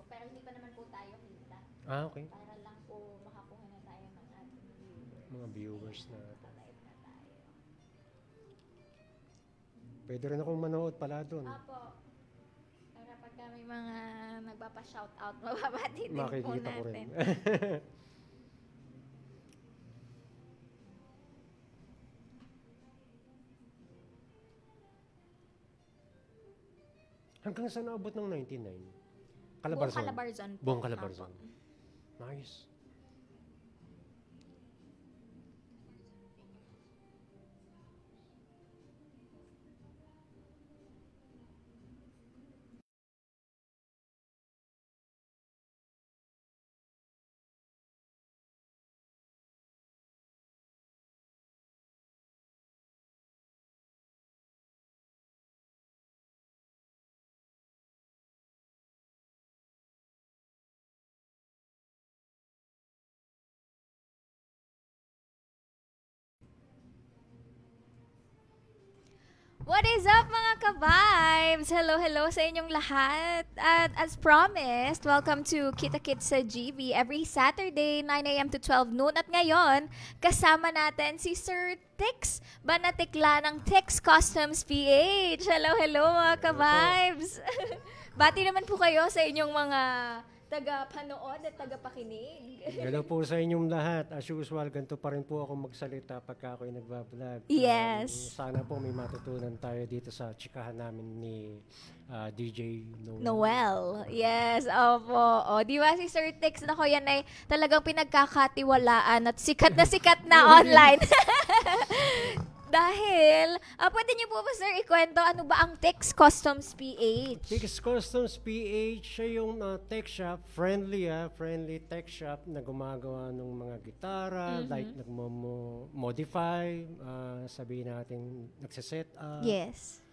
pero hindi pa naman po tayo kita. Okay. Para lang po makakuha na tayo ng ating Mga viewers na. live na tayo. Pwede rin akong manood pala doon. Apo. Para pagka may mga nagpapa-shoutout, mababati din po Makikita ko natin. rin. Hanggang saan naabot ng 99? Buong Calabarzon po. Buong Calabarzon. Apo. Nice. What is up mga ka-vibes? Hello, hello sa inyong lahat. At as promised, welcome to Kita Kids sa GB every Saturday, 9 a.m. to 12 noon. At ngayon, kasama natin si Sir Tix Banatikla ng Tix Customs PH. Hello, hello mga ka-vibes. Bati naman po kayo sa inyong mga taga-panood at taga-pakinig. Hello po sa inyong lahat. As usual, ganito pa rin po ako magsalita pagka ako'y nagbablog. Yes. Sana po may matutunan tayo dito sa chikahan namin ni DJ Noel. Noel. Yes, opo. O, di ba si Sir Tix, nako yan ay talagang pinagkakatiwalaan at sikat na online. Dahil, pwede niyo po ba sir ikwento ano ba ang Tix Customs PH? Tix Customs PH siya yung tech shop, friendly tech shop na gumagawa ng mga gitara, like nagmo-modify, sabihin natin nagsiset up. Yes.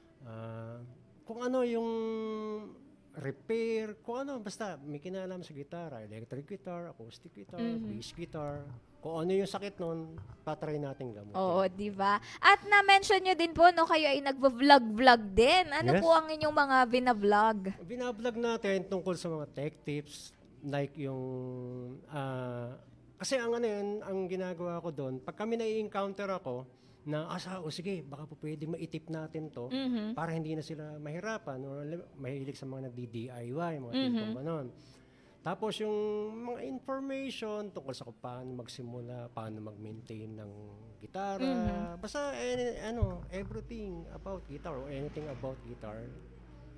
Kung ano yung repair, kung ano, basta may kinalaman sa gitara, electric guitar, acoustic guitar, bass guitar. Kung ano yung sakit nun, patry natin gamutin. Oo, di ba? At na-mention nyo din po, no, kayo ay nagvo-vlog din. Ano Yes. po ang inyong mga binablog? Binablog natin tungkol sa mga tech tips, like yung, kasi ang ano yun, ang ginagawa ko doon, pag kami na-encounter ako, na sige, baka po pwede maitip natin to para hindi na sila mahirapan or mahilig sa mga nagdi-DIY, mga tipong ganon. Tapos yung mga information tungkol sa kung paano magsimula, paano mag-maintain ng gitara, basta everything about guitar or anything about guitar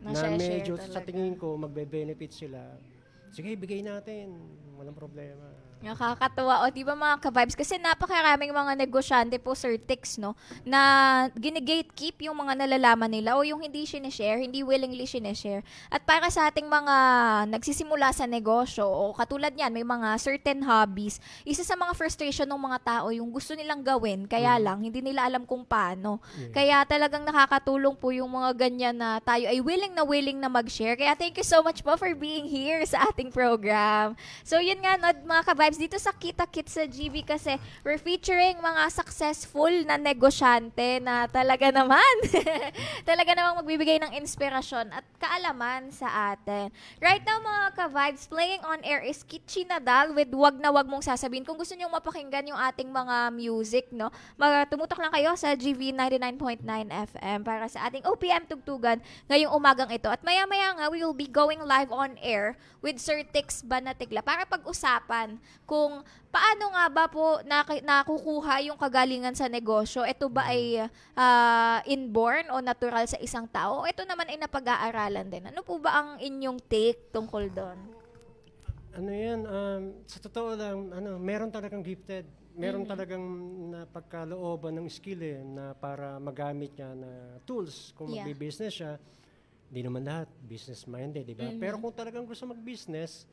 na medyo sa tingin ko magbe-benefit sila. Sige, bigay natin. Walang problema. Nakakatuwa. O, di ba mga ka-vibes? Kasi napakaraming mga negosyante po, Sir Tix, no? Na gine-gatekeep yung mga nalalaman nila o yung hindi sinishare, hindi willingly sinishare. At para sa ating mga nagsisimula sa negosyo o katulad niyan, may mga certain hobbies, isa sa mga frustration ng mga tao yung gusto nilang gawin, kaya lang, hindi nila alam kung paano. Kaya talagang nakakatulong po yung mga ganyan na tayo ay willing na mag-share. Kaya thank you so much po for being here sa ating program. So, yun nga, no, mga ka-vibes, dito sa Kita Kids sa GB kasi we're featuring mga successful na negosyante na talaga naman namang magbibigay ng inspirasyon at kaalaman sa atin. Right now mga ka-vibes, playing on air is Kitchi Nadal with Wag na Wag Mong Sasabihin. Kung gusto nyo mapakinggan yung ating mga music, no, tumutok lang kayo sa GV 99.9 FM para sa ating OPM Tugtugan ngayong umagang ito. At maya-maya nga, we will be going live on air with Sir Tix Banatikla para pag-usapan kung paano nga ba po nakukuha yung kagalingan sa negosyo. Ito ba ay inborn o natural sa isang tao? O ito naman ay napag-aaralan din. Ano po ba ang inyong take tungkol doon? Ano yan, sa totoo lang, meron talagang gifted. Meron talagang napagkalooban ng skill na para magamit niya na tools kung magbi-business siya. Hindi naman lahat business-minded, di ba? Pero kung talagang gusto mag-business,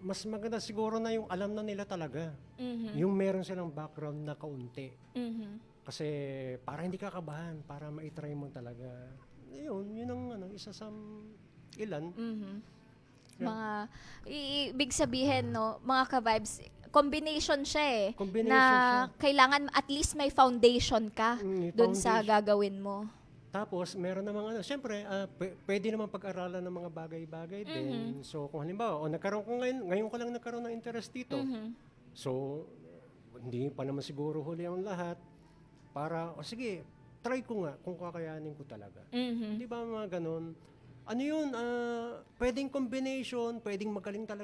mas maganda siguro na yung alam na nila talaga. Yung meron silang background na kaunti. Kasi para hindi ka kabahan, para ma-try mo talaga. Yun ang isa sa ilan. Mga, ibig sabihin, no, mga ka-vibes, combination siya Combination na siya. kailangan at least may foundation ka doon sa gagawin mo. Tapos, meron namang siyempre, pwede naman pag-aralan ng mga bagay-bagay din. So, kung halimbawa, nagkaroon ko ngayon ko lang nagkaroon ng interest dito. So, hindi pa naman siguro huli ang lahat. Para, sige, try ko nga kung kakayanin ko talaga. Di ba mga ganun? Ano yun? Pwedeng combination, pwedeng magaling ka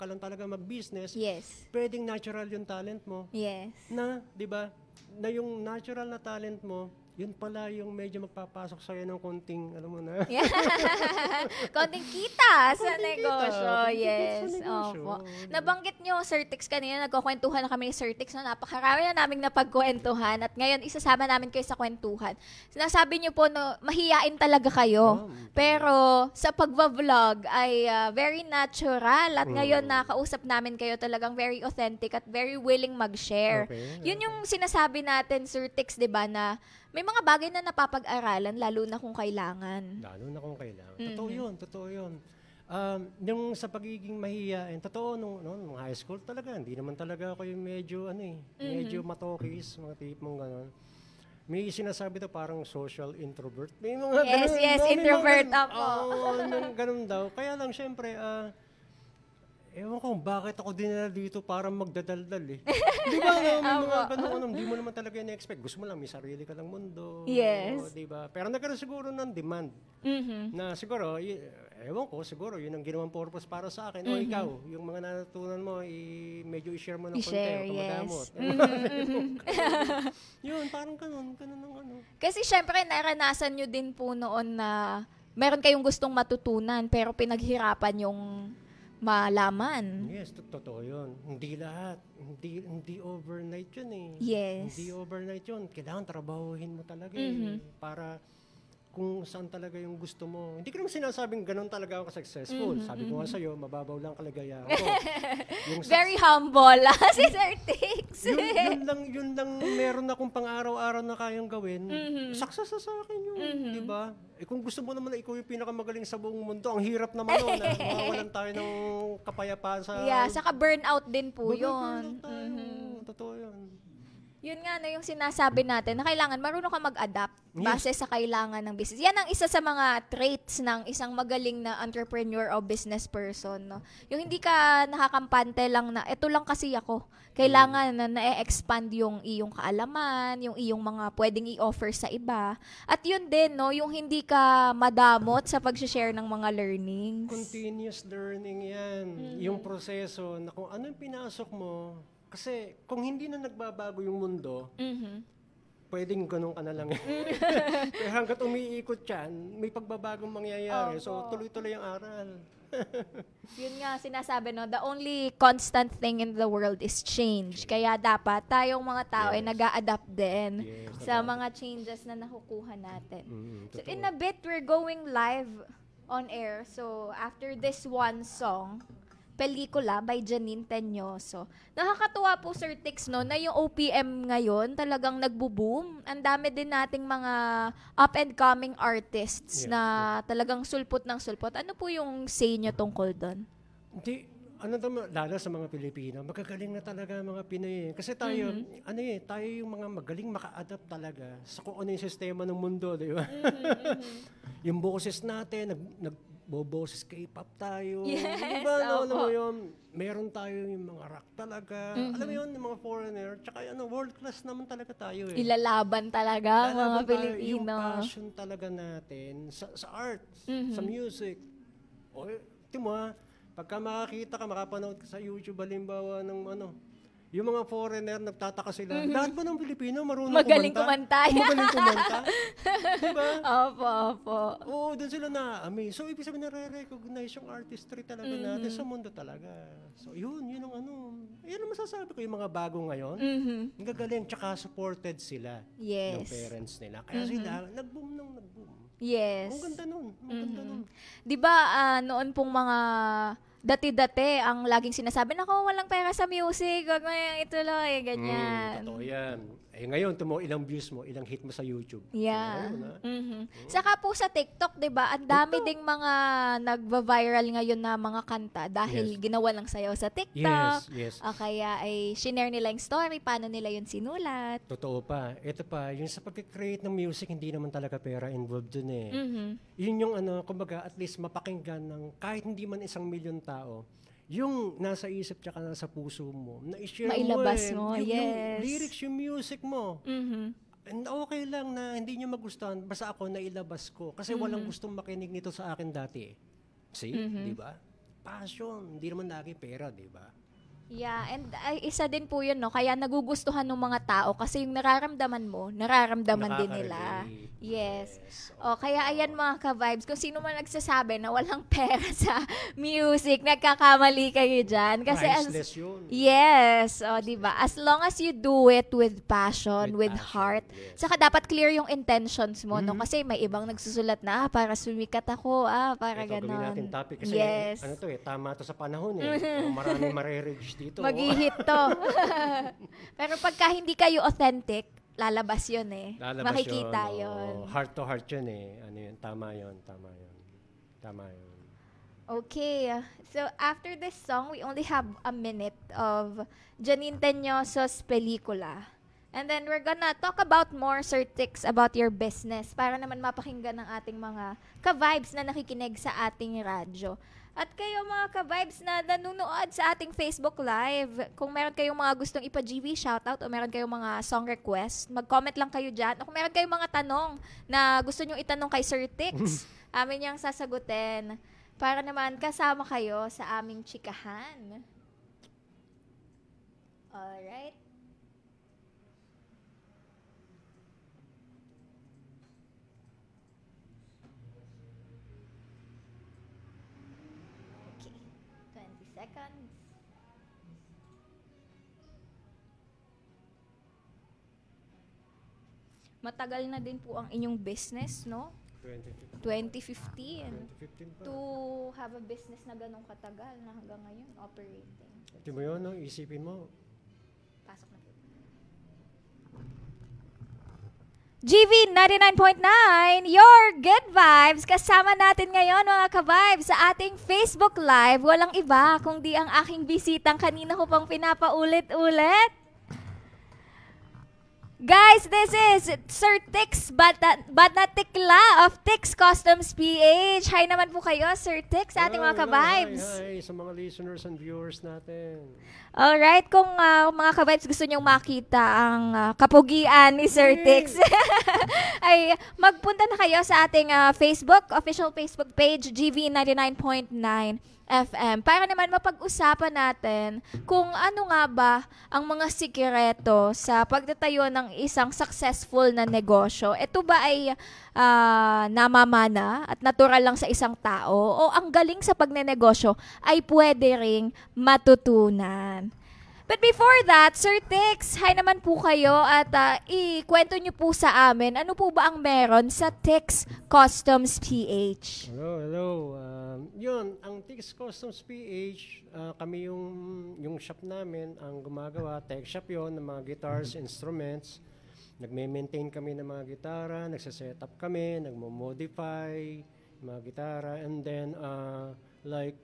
lang talaga mag-business. Yes. Pwedeng natural yung talent mo. Yes. Na, di ba? Na yung natural na talent mo, yun pala yung medyo magpapasok sa'yo ng konting, alam mo na. Konting kita sa Konting negosyo. kita. Yes. Konting kita sa negosyo. Opo. Nabanggit nyo, Sir Tix, kanina nagkukwentuhan na kami ni Sir Tix. No? Napakarami na naming napagkwentuhan. At ngayon, isasama namin kayo sa kwentuhan. Sinasabi nyo po, no, mahiyain talaga kayo. Pero sa pagva-vlog ay very natural. At ngayon, nakausap namin kayo talagang very authentic at very willing mag-share. Okay. Yun yung sinasabi natin, Sir Tix, di ba, na may mga bagay na napapag-aralan, lalo na kung kailangan. Lalo na kung kailangan. Totoo yun. Yung sa pagiging mahiyain, totoo, nung high school talaga, hindi naman talaga ako yung medyo, medyo matokis, mga tipong gano'n. May sinasabi to parang social introvert. May mga Yes, ganun, introvert ako. Ganun daw. Kaya lang, syempre, ewan ko bakit ako dinala dito para magdadaldal eh. Di ba? May mga ganun, di mo naman talaga in-expect. Gusto mo lang, may sarili ka lang mundo. Yes. Di ba? Pero nagkaroon siguro ng demand. Na siguro, ewan ko, siguro, yun ang ginawang purpose para sa akin. O ikaw, yung mga natutunan mo, medyo i-share mo ng konti o kumagamot. Yun, parang ganun ang Kasi syempre, naranasan nyo din po noon na meron kayong gustong matutunan, pero pinaghirapan yung malaman. Yes, totoo yun. Hindi lahat. Hindi overnight yun eh. Yes. Hindi overnight yun. Kailangan trabahuhin mo talaga eh. Para kung saan talaga yung gusto mo. Hindi ko naman sinasabing ganun talaga ako successful. Sabi ko nga sa'yo, mababaw lang kalagayan ko. Very humble si Sir Tix. yun lang meron akong pang-araw-araw na kayang gawin. Success na sa akin yun. Di ba? Kung gusto mo naman na ikaw yung pinakamagaling sa buong mundo, ang hirap naman nun. Mawawalan tayo ng kapayapaan sa... Yeah, saka burnout din po Burnout yun. tayo. Totoo yun. Yun nga na yung sinasabi natin na kailangan marunong ka mag-adapt base sa kailangan ng business. Yan ang isa sa mga traits ng isang magaling na entrepreneur o business person. No? Yung hindi ka nakakampante lang na, eto lang kasi ako. Kailangan na na-expand yung iyong kaalaman, yung iyong mga pwedeng i-offer sa iba. At yun din, no, yung hindi ka madamot sa pag-share ng mga learnings. Continuous learning yan. Yung proseso na kung ano yung pinasok mo. Kasi kung hindi na nagbabago yung mundo, pwedeng ganun ka na lang. Pero hanggat umiikot yan, may pagbabagong mangyayari. So, tuloy-tuloy ang aral. Yun nga sinasabi, no, the only constant thing in the world is change. Kaya dapat tayong mga tao ay nag-a-adapt din sa mga changes na nakukuha natin. So, in a bit, we're going live on air. So, after this one song, Pelikula by Janine Teñoso. Nakakatuwa po, Sir Tix, no, na yung OPM ngayon talagang nagbo-boom. Ang dami din nating mga up-and-coming artists na talagang sulpot ng sulpot. Ano po yung say nyo tungkol doon? Hindi, lalo sa mga Pilipino, magagaling na talaga mga Pinoy. Kasi tayo, tayo yung mga magaling maka-adapt talaga sa kung ano yung sistema ng mundo, di ba? Yung boses natin, nagboboses K-pop tayo. Yes, diba? Alam mo yun, meron tayo yung mga rock talaga. Alam mo yun, yung mga foreigner. Tsaka world class naman talaga tayo eh. Ilalaban talaga mga Pilipino. Yung passion talaga natin sa art, sa music. O, mo pagka makakita ka, makapanood ka sa YouTube, halimbawa ng yung mga foreigner, nagtataka sila. Lahat ba ng Pilipino marunong Magaling kumanta? Magaling kumanta. Diba? Opo. Oo, doon sila na-amaze. So, ibig sabihin na-recognize yung artistry talaga natin sa mundo talaga. So, yun ang yan ang masasabi ko, yung mga bago ngayon. Ang gagaling, tsaka supported sila ng parents nila. Kaya sila, nag-boom. Yes. Ang ganda nun. Diba, noon pong mga dati-dati ang laging sinasabi, nako, walang pera sa music, wag mo yung ituloy, ganyan. Totoo yan. Eh ngayon, ilang views mo, ilang hit mo sa YouTube. Yeah. Ngayon, Saka po sa TikTok, 'di ba? Ang dami ding mga nagva-viral ngayon na mga kanta dahil ginawa lang sayaw sa TikTok. Yes. O kaya ay shinare nila yung story, paano nila yun sinulat. Totoo pa. Ito pa, yung sa pag-create ng music, hindi naman talaga pera involved dun eh. Mhm. Yun yung kumbaga, at least mapakinggan ng kahit hindi man 1,000,000 tao, yung nasa isip tsaka nasa puso mo, na i-share Mailabas mo mo, yung yes. lyrics, yung music mo. Mhm. And okay lang na hindi nyo magustuhan, basta ako nailabas ko. Kasi walang gustong makinig nito sa akin dati. See? Di ba? Passion. Hindi naman lagi pera, di ba? Yeah, and isa din po yun, no? Kaya nagugustuhan ng mga tao kasi yung nararamdaman mo, nararamdaman din nila. Nakaka-relate. Yes. O, kaya ayan mga ka-vibes, kung sino man nagsasabi na walang pera sa music, nagkakamali kayo dyan. Kasi Priceless yun. yes, o, diba? As long as you do it with passion, with passion, heart, yes. saka dapat clear yung intentions mo, no? Kasi may ibang nagsusulat na, para sumikat ako, para Ito, gawin natin ganon. topic kasi Yes. tama to sa panahon eh. Maraming mare-reach dito. Mag-hit to. Pero pagka hindi kayo authentic, lalabas yun eh. Lalabas Makikita yun. yun. Heart to heart yun eh. Ano yun? Tama yun. Okay. So, after this song, we only have a minute of Janine Teñoso's pelikula. And then, we're gonna talk about more certics about your business para naman mapakinggan ng ating mga ka-vibes na nakikinig sa ating radyo. At kayo mga ka-vibes na nanonood sa ating Facebook Live, kung meron kayong mga gustong ipa-GV shoutout o meron kayong mga song request, mag-comment lang kayo dyan. O kung meron kayong mga tanong na gusto nyong itanong kay Sir Tix, amin niyang sasagutin para naman kasama kayo sa aming chikahan. Alright. Okay. 20 seconds. Matagal na din po ang inyong business, no? 2015. 2015 pa. To have a business na ganong katagal na hanggang ngayon operating. Di mo yun, no? Isipin mo. Pasok na po. GV 99.9, your good vibes. Kasama natin ngayon mga ka-vibes sa ating Facebook Live. Walang iba kundi ang aking bisitang kanina ko pang pinapaulit-ulit. Guys, this is Sir Tix Banatikla of Tix Customs PH. Hi naman po kayo, Sir Tix, sa ating mga ka-vibes. Hi sa mga listeners and viewers natin. Alright, kung mga ka-vibes gusto nyong makita ang kapugian ni Sir Tix, ay magpunta na kayo sa ating official Facebook page, GV99.9 FM, para naman mapag-usapan natin kung ano nga ba ang mga sikreto sa pagtatayo ng isang successful na negosyo. Ito ba ay namamana at natural lang sa isang tao o ang galing sa pagnenegosyo ay pwede ring matutunan? But before that, Sir Tix, hi naman po kayo at ikwento nyo po sa amin, ano po ba ang meron sa Tix Customs PH? Hello. Yun, ang Tix Customs PH, kami yung shop namin, ang gumagawa, tech shop yun, ng mga guitars, instruments. Nagme-maintain kami ng mga gitara, nagsaset up kami, nagmo-modify mga gitara, and then like,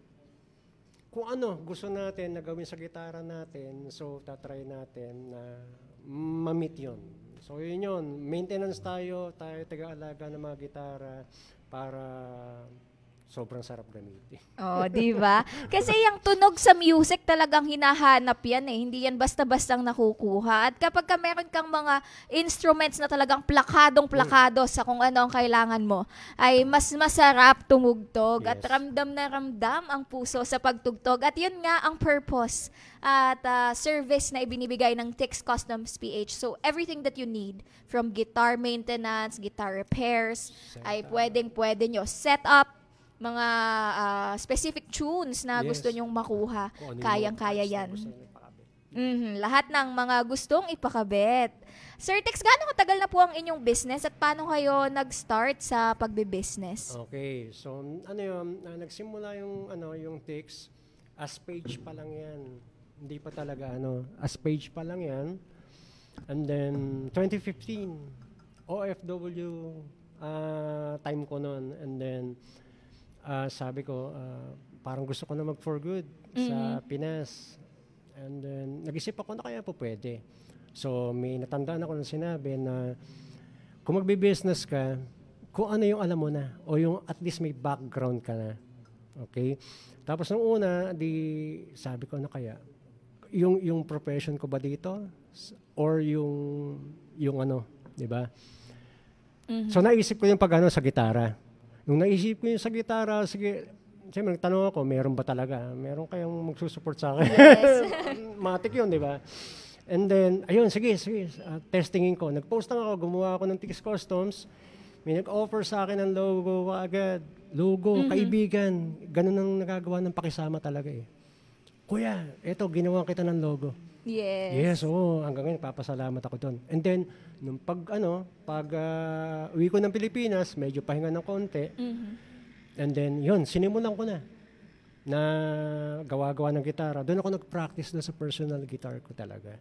kung ano gusto natin na gawin sa gitara natin, so tatry natin na ma-meet yun. So yun, maintenance tayo taga-alaga ng mga gitara para sobrang sarap gamitin. Oh, di ba? Kasi yung tunog sa music talagang hinahanap yan eh. Hindi yan basta-bastang nakukuha. At kapag meron kang mga instruments na talagang plakadong-plakado sa kung ano ang kailangan mo, ay mas masarap tumugtog at Yes. ramdam na ramdam ang puso sa pagtugtog. At yun nga ang purpose at service na ibinibigay ng Tix Customs PH. So, everything that you need from guitar maintenance, guitar repairs, ay pwede nyo set up mga specific tunes na Yes. gusto nyong makuha. Kung ano yung Kayang-kaya mga parts na yan. gusto nila ipakabit. Lahat ng mga gustong ipakabit. Sir Tix, gaano katagal na po ang inyong business at paano kayo nag-start sa pagbe-business? Okay, so ano yun, nagsimula yung Tix, as page pa lang yan. Hindi pa talaga as page pa lang yan. And then, 2015, OFW time ko noon. And then, sabi ko, parang gusto ko na mag-for good sa Pinas. And then, nag-isip ako na kaya po pwede. So, may natandaan ako na sinabi na kung magbe-business ka, kung ano yung alam mo na o yung at least may background ka na. Okay? Tapos nung una, sabi ko na kaya, yung profession ko ba dito or yung ano, di ba? So naisip ko yung sa gitara. Nung naisip ko yung sa gitara, sige, siyempre nagtanong ako, meron ba talaga? Meron kayong magsusupport sa akin? Yes. Matik yun, di ba? And then, ayun, sige, testingin ko. Nag-post lang ako, gumawa ako ng Tix Customs. May nag-offer sa akin ng logo agad. Logo, kaibigan. Ganun ang nagagawa ng pakisama talaga eh. Kuya, eto, ginawa kita ng logo. Yes. Yes, oo. Hanggang ngayon, papasalamat ako doon. And then, nung pag uwi ko ng Pilipinas, medyo pahinga ng konti. And then, yun, sinimulan ko na gawa-gawa ng gitara. Doon ako nag-practice na sa personal guitar ko talaga.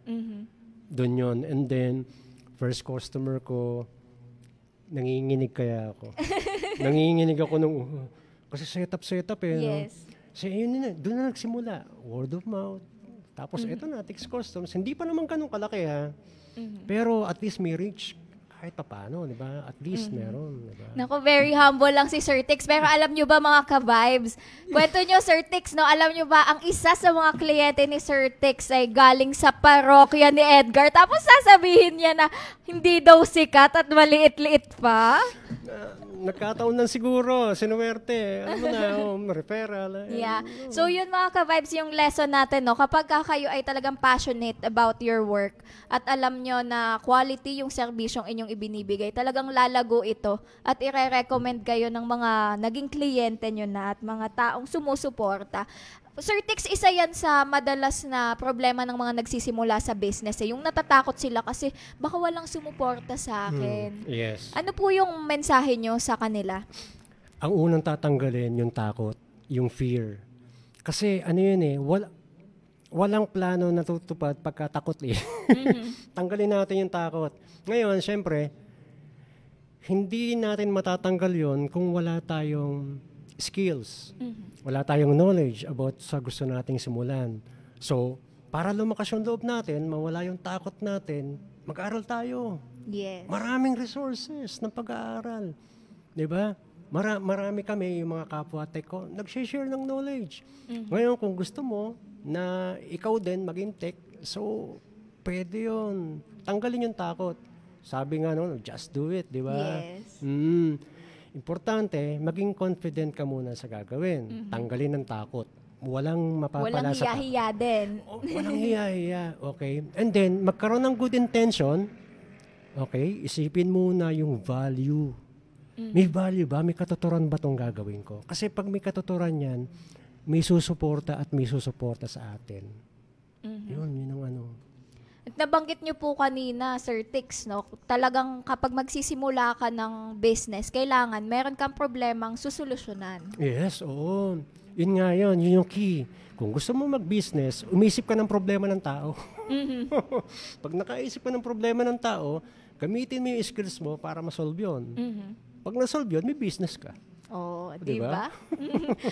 Doon yun. And then, first customer ko, nanginginig kaya ako. Nanginginig ako nung, kasi setup eh. Yes. No? So, yun na, doon na nagsimula. Word of mouth. Tapos, eto na, Tix Customs. Hindi pa naman ganun kalaki ha. Pero at least may reach. Kahit pa paano, di ba? At least meron, di ba? Naku, very humble lang si Sir Tix. Pero alam nyo ba mga ka-vibes? Kwento nyo, Sir Tix, no? Alam nyo ba, ang isa sa mga kliyente ni Sir Tix ay galing sa parokya ni Edgar. Tapos sasabihin niya na hindi daw sikat at maliit-liit pa. Nagkataon lang siguro, sinuwerte. Ano mo na, referral. Yeah. So yun mga ka-vibes, yung lesson natin, no? Kapag kayo ay talagang passionate about your work at alam nyo na quality yung serbisyong inyong ibinibigay, talagang lalago ito at ire-recommend kayo ng mga naging kliyente nyo na at mga taong sumusuporta. Sir Tix, isa yan sa madalas na problema ng mga nagsisimula sa business. Yung natatakot sila kasi baka walang sumuporta sa akin. Yes. Ano po yung mensahe nyo sa kanila? Ang unang tatanggalin yung takot, yung fear. Kasi ano yun eh, walang plano na tutupad pagkatakot eh. Tanggalin natin yung takot. Ngayon, syempre, hindi natin matatanggal yun kung wala tayong skills. Wala tayong knowledge about sa gusto nating simulan. So, para lumakas yung loob natin, mawala yung takot natin, mag-aaral tayo. Yes. Maraming resources ng pag-aaral. Diba? Marami kami, yung mga kapwa-tech ko, nag-share ng knowledge. Ngayon, kung gusto mo na ikaw din maging tech, so, pwede yun. Tanggalin yung takot. Sabi nga, just do it, di ba? Yes. Importante, maging confident ka muna sa gagawin. Tanggalin ang takot. Walang mapapala Walang sa hiya-hiya din. Walang hiya-hiya. Okay? And then, magkaroon ng good intention. Okay? Isipin muna yung value. May value ba? May katuturan ba itong gagawin ko? Kasi pag may katuturan yan, may susuporta at may susuporta sa atin. Yun ang ano. At nabanggit nyo po kanina, Sir Tix, no? Talagang kapag magsisimula ka ng business, kailangan meron kang problemang susolusyonan. Yes, oo. Yun nga yun yung key. Kung gusto mo mag-business, umisip ka ng problema ng tao. Pag nakaisip ka ng problema ng tao, gamitin mo yung skills mo para masolve yun. Pag nasolve yun, may business ka. Oh, Diba?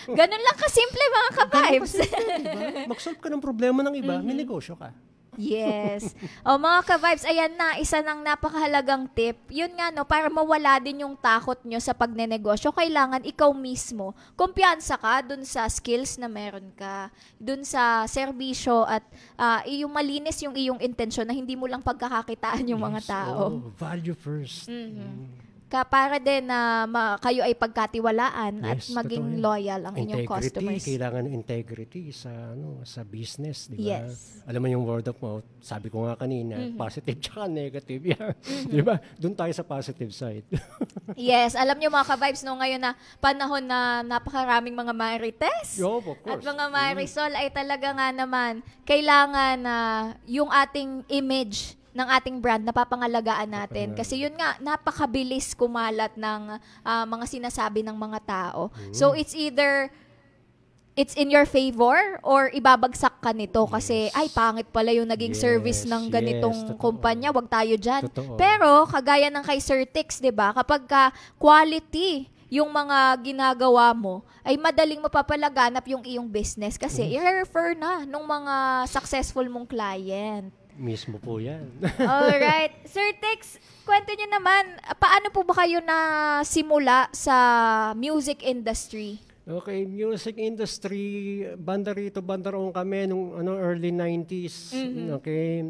Ganun lang kasimple mga ka-vibes. Diba? Mag-solve ka ng problema ng iba, may negosyo ka. Yes. O mga ka-vibes, ayan na, isa ng napakahalagang tip. Yun nga, no, para mawala din yung takot nyo sa pagnenegosyo, kailangan ikaw mismo, kumpiyansa ka dun sa skills na meron ka, dun sa serbisyo at yung malinis yung iyong intensyon na hindi mo lang pagkakakitaan yung mga tao. Value first. Para din na kayo ay pagkatiwalaan at Yes, maging totoo. loyal ang inyong customers. Kailangan ng integrity sa business, di ba? Yes. Alam mo yung word of mouth, sabi ko nga kanina, positive tsaka negative. Di ba? Doon tayo sa positive side. Yes, alam nyo mga ka-vibes, no, ngayon na panahon na napakaraming mga marites Of course. at mga marisol ay talaga nga naman kailangan na yung ating image ng ating brand napapangalagaan natin. Kasi yun nga, napakabilis kumalat ng mga sinasabi ng mga tao. So it's either it's in your favor or ibabagsak ka nito kasi ay pangit pala yung naging service ng ganitong totoo. kumpanya, wag tayo diyan. Totoo. Pero kagaya ng kay Sir Tix, 'di ba? Kapag ka quality yung mga ginagawa mo, ay madaling mapapalaganap yung iyong business kasi i-refer na nung mga successful mong client. Mismo po yan. Alright. Sir Tix, kwento nyo naman, paano po ba kayo na simula sa music industry? Okay, music industry, banda rito, banda roon kami nung early 90s. Okay,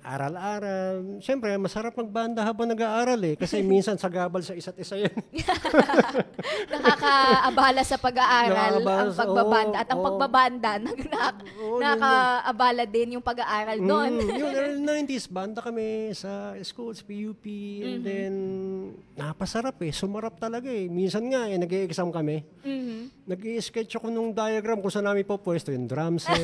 aral-aral. Siyempre, masarap magbanda habang nag-aaral kasi minsan sagabal sa isa't isa yan. Nakakaabala sa pag-aaral ang pagbabanda at ang pagbabanda nakakaabala din yung pag-aaral doon. Yung early 90s, banda kami sa schools, PUP, and then napasarap sumarap talaga Minsan nga nag-i-exam kami. Nag-i-sketch ako nung diagram kung saan namin pwesto yung drum set.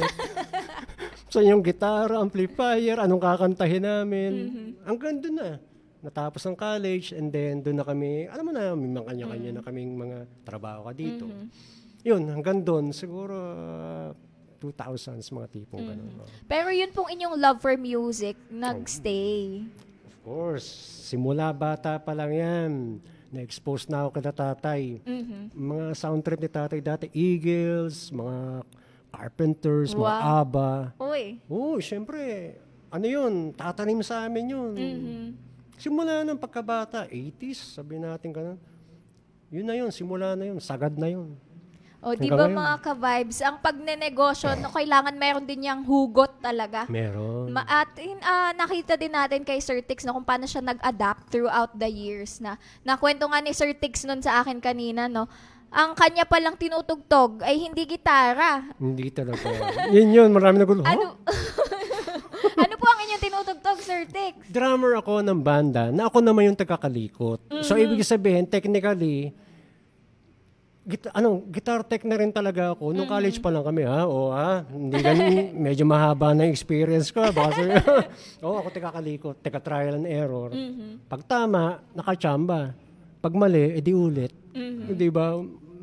So yung gitara, amplifier, anong kakantahin namin. Hanggang doon na. Natapos ng college and then doon na kami, alam mo na, may mga kanya-kanya na kaming mga trabaho ka dito. Yun, hanggang doon, siguro 2000s, mga tipong gano'n. Pero yun pong inyong love for music, nagstay. Of course, simula bata pa lang yan. Na-expose na ako kada tatay. Mga sound trip ni tatay dati, Eagles, mga Carpenters, mga ABBA. Uy. Oo, syempre. Ano yun? Tatanim sa amin yun. Simula ng pagkabata, 80s, sabi natin ganun. Yun na yun, simula na yun, sagad na yun. O, di ba mga ka-vibes, ang pagnenegosyo, kailangan meron din niyang hugot talaga. Meron. At nakita din natin kay Sir Tix kung paano siya nag-adapt throughout the years na nakwento nga ni Sir Tix nun sa akin kanina, no? Ang kanya palang tinutugtog ay hindi gitara. Hindi talaga. Yun, marami nagulo. Ano po ang inyong tinutugtog, Sir Tix? Drummer ako ng banda na ako naman yung tagakalikot. So, ibig sabihin, technically, guitar tech na rin talaga ako. Nung college pa lang kami, hindi ganun, medyo mahaba na experience ko. Baka ako tagakalikot, trial and error. Pag tama, nakachamba. Pag mali, edi ulit. Di ba?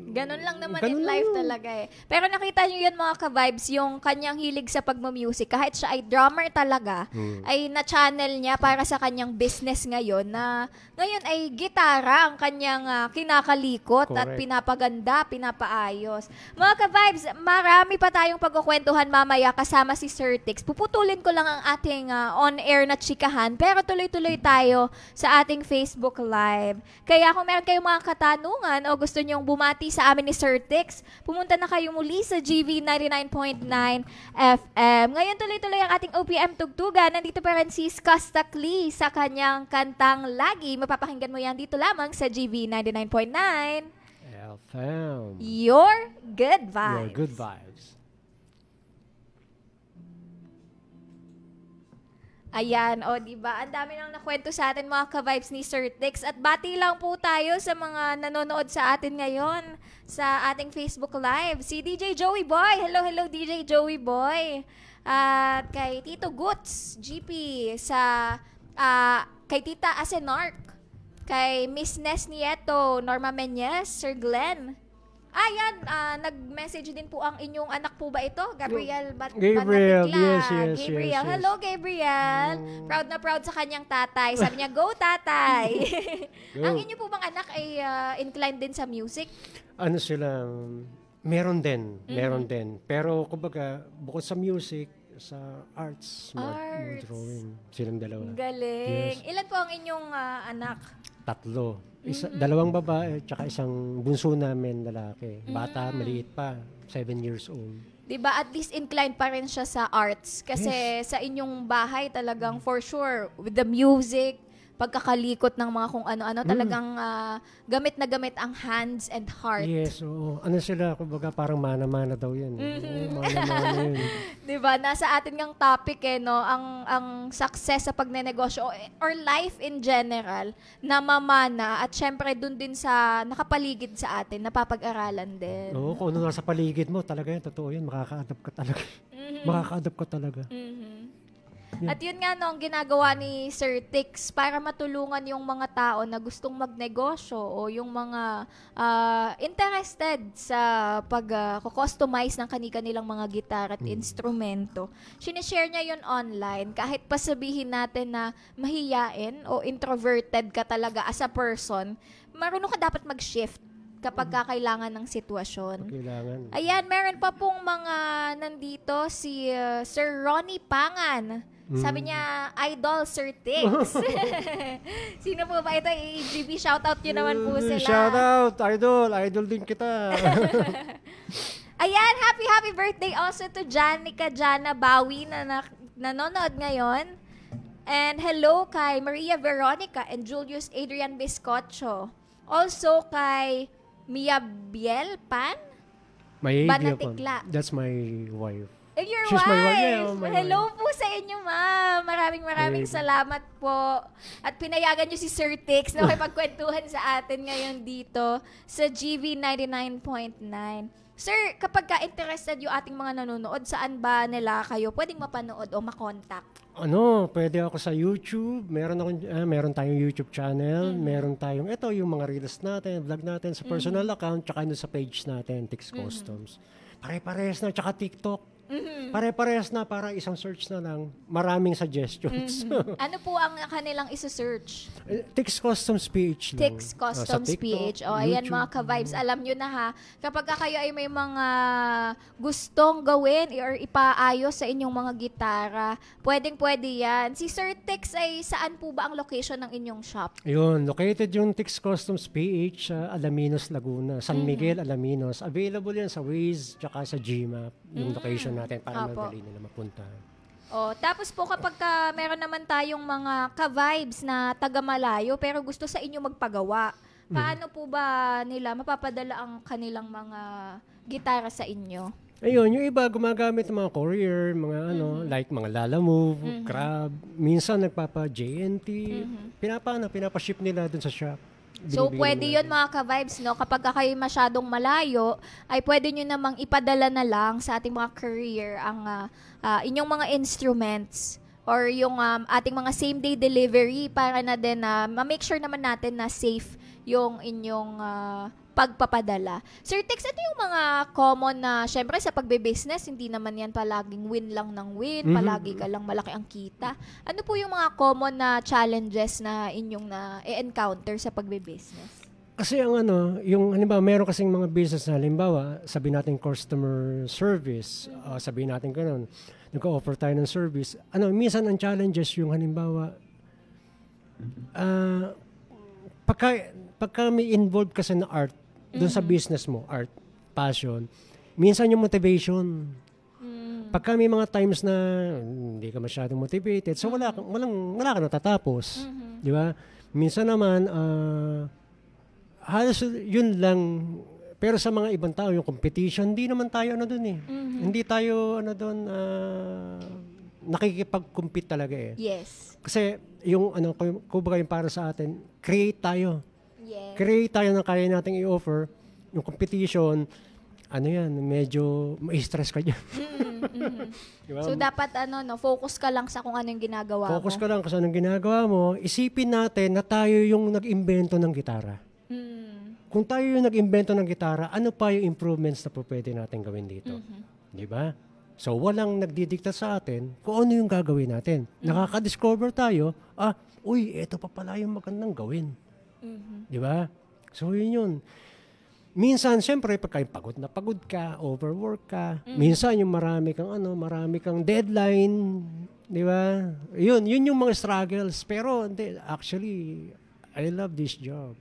Ganun lang naman in life talaga Pero nakita niyo yun mga ka-vibes, yung kanyang hilig sa pagmamusic, kahit siya ay drummer talaga, ay na-channel niya para sa kanyang business ngayon na ngayon ay gitara ang kanyang kinakalikot. Correct. At pinapaganda, pinapaayos. Mga ka-vibes, marami pa tayong pagkukwentuhan mamaya kasama si Sir Tix. Puputulin ko lang ang ating on-air na chikahan, pero tuloy-tuloy tayo sa ating Facebook Live. Kaya kung meron kayong mga katanungan o gusto nyong bumati sa amin ni Sir Tix, pumunta na kayo muli sa GV 99.9 FM. Ngayon tuloy-tuloy ang ating OPM Tugtugan. Nandito pa rin si Skostakli sa kanyang kantang Lagi. Mapapakinggan mo yan dito lamang sa GV 99.9 FM. Your good vibes. Your good vibes. Ayan, diba? Ang dami nang nakwento sa atin mga ka-vibes ni Sir Tix. At bati lang po tayo sa mga nanonood sa atin ngayon sa ating Facebook Live. Si DJ Joey Boy. Hello, DJ Joey Boy. At kay Tito Goods, GP. Kay Tita Asenark. Kay Miss Nes Nieto, Norma Menyes, Sir Glenn. Yan, nag-message din po ang inyong anak po ba ito? Gabriel Gabriel, yes. Gabriel, hello Gabriel. Proud na proud sa kanyang tatay. Sabi niya, go tatay. Ang inyo po bang anak ay inclined din sa music? Ano sila, meron din. Pero kumbaga, bukod sa music, sa arts, mga drawing, silang dalawa. Galing. Yes. Ilan po ang inyong anak? 3. Dalawang babae, tsaka isang bunso namin lalaki. Bata, maliit pa, 7 years old. Diba, at least inclined pa rin siya sa arts. Kasi sa inyong bahay talagang for sure, with the music, pagkakalikot ng mga kung ano-ano, talagang gamit na gamit ang hands and heart. Yes, oo. Ano sila, kumbaga parang mana-mana daw yan. Mana-mana yun. Diba, nasa atin ngang topic no, ang success sa pagnenegosyo or life in general, na mamana at syempre dun din sa nakapaligid sa atin, napapag-aralan din. Oo, kung ano nasa paligid mo, talaga yan, totoo yan, makaka-adapt ka talaga. Makaka-adapt ka talaga. At yun nga no, ang ginagawa ni Sir Tix para matulungan yung mga tao na gustong magnegosyo o yung mga interested sa pag-customize ng kanilang mga gitar at instrumento. Sinishare niya yun online kahit pa sabihin natin na mahiyain o introverted ka talaga as a person, marunong ka dapat mag-shift kapag kailangan ng sitwasyon. Kailangan. Ayan, meron pa pong mga nandito si Sir Ronnie Pangan. Sabi niya, idol Sir Tix. Sino po ba ito? AGB, shoutout nyo naman po sila. Shoutout, idol. Idol din kita. Ayan, happy birthday also to Janica Jana Bawi na nanonood ngayon. And hello kay Maria Veronica and Julius Adrian Biscocho. Also kay Mia Bielpan. My Banatikla. That's my wife. Your She's wife. my wife. Yeah, my Hello wife. po sa inyo, ma'am. Maraming salamat po. At pinayagan niyo si Sir Tix na makipagkwentuhan sa atin ngayon dito sa GV 99.9. Sir, kapag ka-interested yung ating mga nanonood, saan ba nila kayo pwedeng mapanood o makontak? Pwede ako sa YouTube. Meron tayong YouTube channel. Meron tayong, ito yung mga reels natin, vlog natin sa personal account, tsaka sa page natin, Tix Customs. Pare-parehas na, tsaka TikTok. Pare-parehas na, para isang search na lang. Maraming suggestions. Ano po ang kanilang isa-search? Tix Customs PH lang. Tix Customs Sa TikTok, PH. O, ayan YouTube. mga ka-vibes. Alam nyo na ha, kapag kayo ay may mga gustong gawin or ipaayos sa inyong mga gitara, pwedeng-pwede yan. Si Sir Tix ay saan po ba ang location ng inyong shop? Yun, located yung Tix Customs PH sa Alaminos, Laguna. San Miguel, Alaminos. Available yan sa Waze tsaka sa Gmap, yung location natin para Apo. madali nila mapunta. Tapos po kapag meron naman tayong mga ka-vibes na taga-malayo pero gusto sa inyo magpagawa, paano po ba nila mapapadala ang kanilang mga gitara sa inyo? Ayun, yung iba gumagamit ng mga courier, mga like mga Lala Move, Crab. Minsan nagpapa-JNT. Pinapa-ship nila dun sa shop. So, Binibigyan pwede naman yun mga ka-vibes, no? Kapag kayo masyadong malayo, ay pwede nyo namang ipadala na lang sa ating mga courier ang inyong mga instruments or yung ating mga same-day delivery para na din ma-make sure naman natin na safe yung inyong pagpapadala. Sir Tix, ito yung mga common na, syempre sa pagbe-business, hindi naman yan palaging win lang ng win, palagi ka lang malaki ang kita. Ano po yung mga common na challenges na inyong na-encounter sa pagbe-business? Kasi ang yung halimbawa, meron kasing mga business na halimbawa, sabihin natin customer service, sabihin natin gano'n, nag-offer tayo ng service. Minsan ang challenges yung halimbawa, pagka may involved kasi na art, doon sa business mo, art, passion, minsan yung motivation. Pagka may mga times na hindi ka masyadong motivated, so wala ka natatapos. Di ba? Minsan naman, halos yun lang. Pero sa mga ibang tao, yung competition, hindi naman tayo doon eh. Hindi tayo nakikipag-compete talaga eh. Yes. Kasi yung kumbaga yung para sa atin, create tayo. Yes. Create tayo ng kaya nating i-offer. Yung competition, medyo ma-stress ka dyan. Diba? So, dapat focus ka lang sa kung ano yung ginagawa mo. Focus ka lang kung anong ginagawa mo. Isipin natin na tayo yung nag-imbento ng gitara. Kung tayo yung nag-imbento ng gitara, ano pa yung improvements na pwede natin gawin dito? Di ba? So, walang nagdidikta sa atin kung ano yung gagawin natin. Nakaka-discover tayo, ito pa pala yung magandang gawin. Di ba? So, yun. Minsan, siyempre, pagka pagod ka, overwork ka, minsan yung marami kang deadline, di ba? Yun yung mga struggles. Pero, actually, I love this job.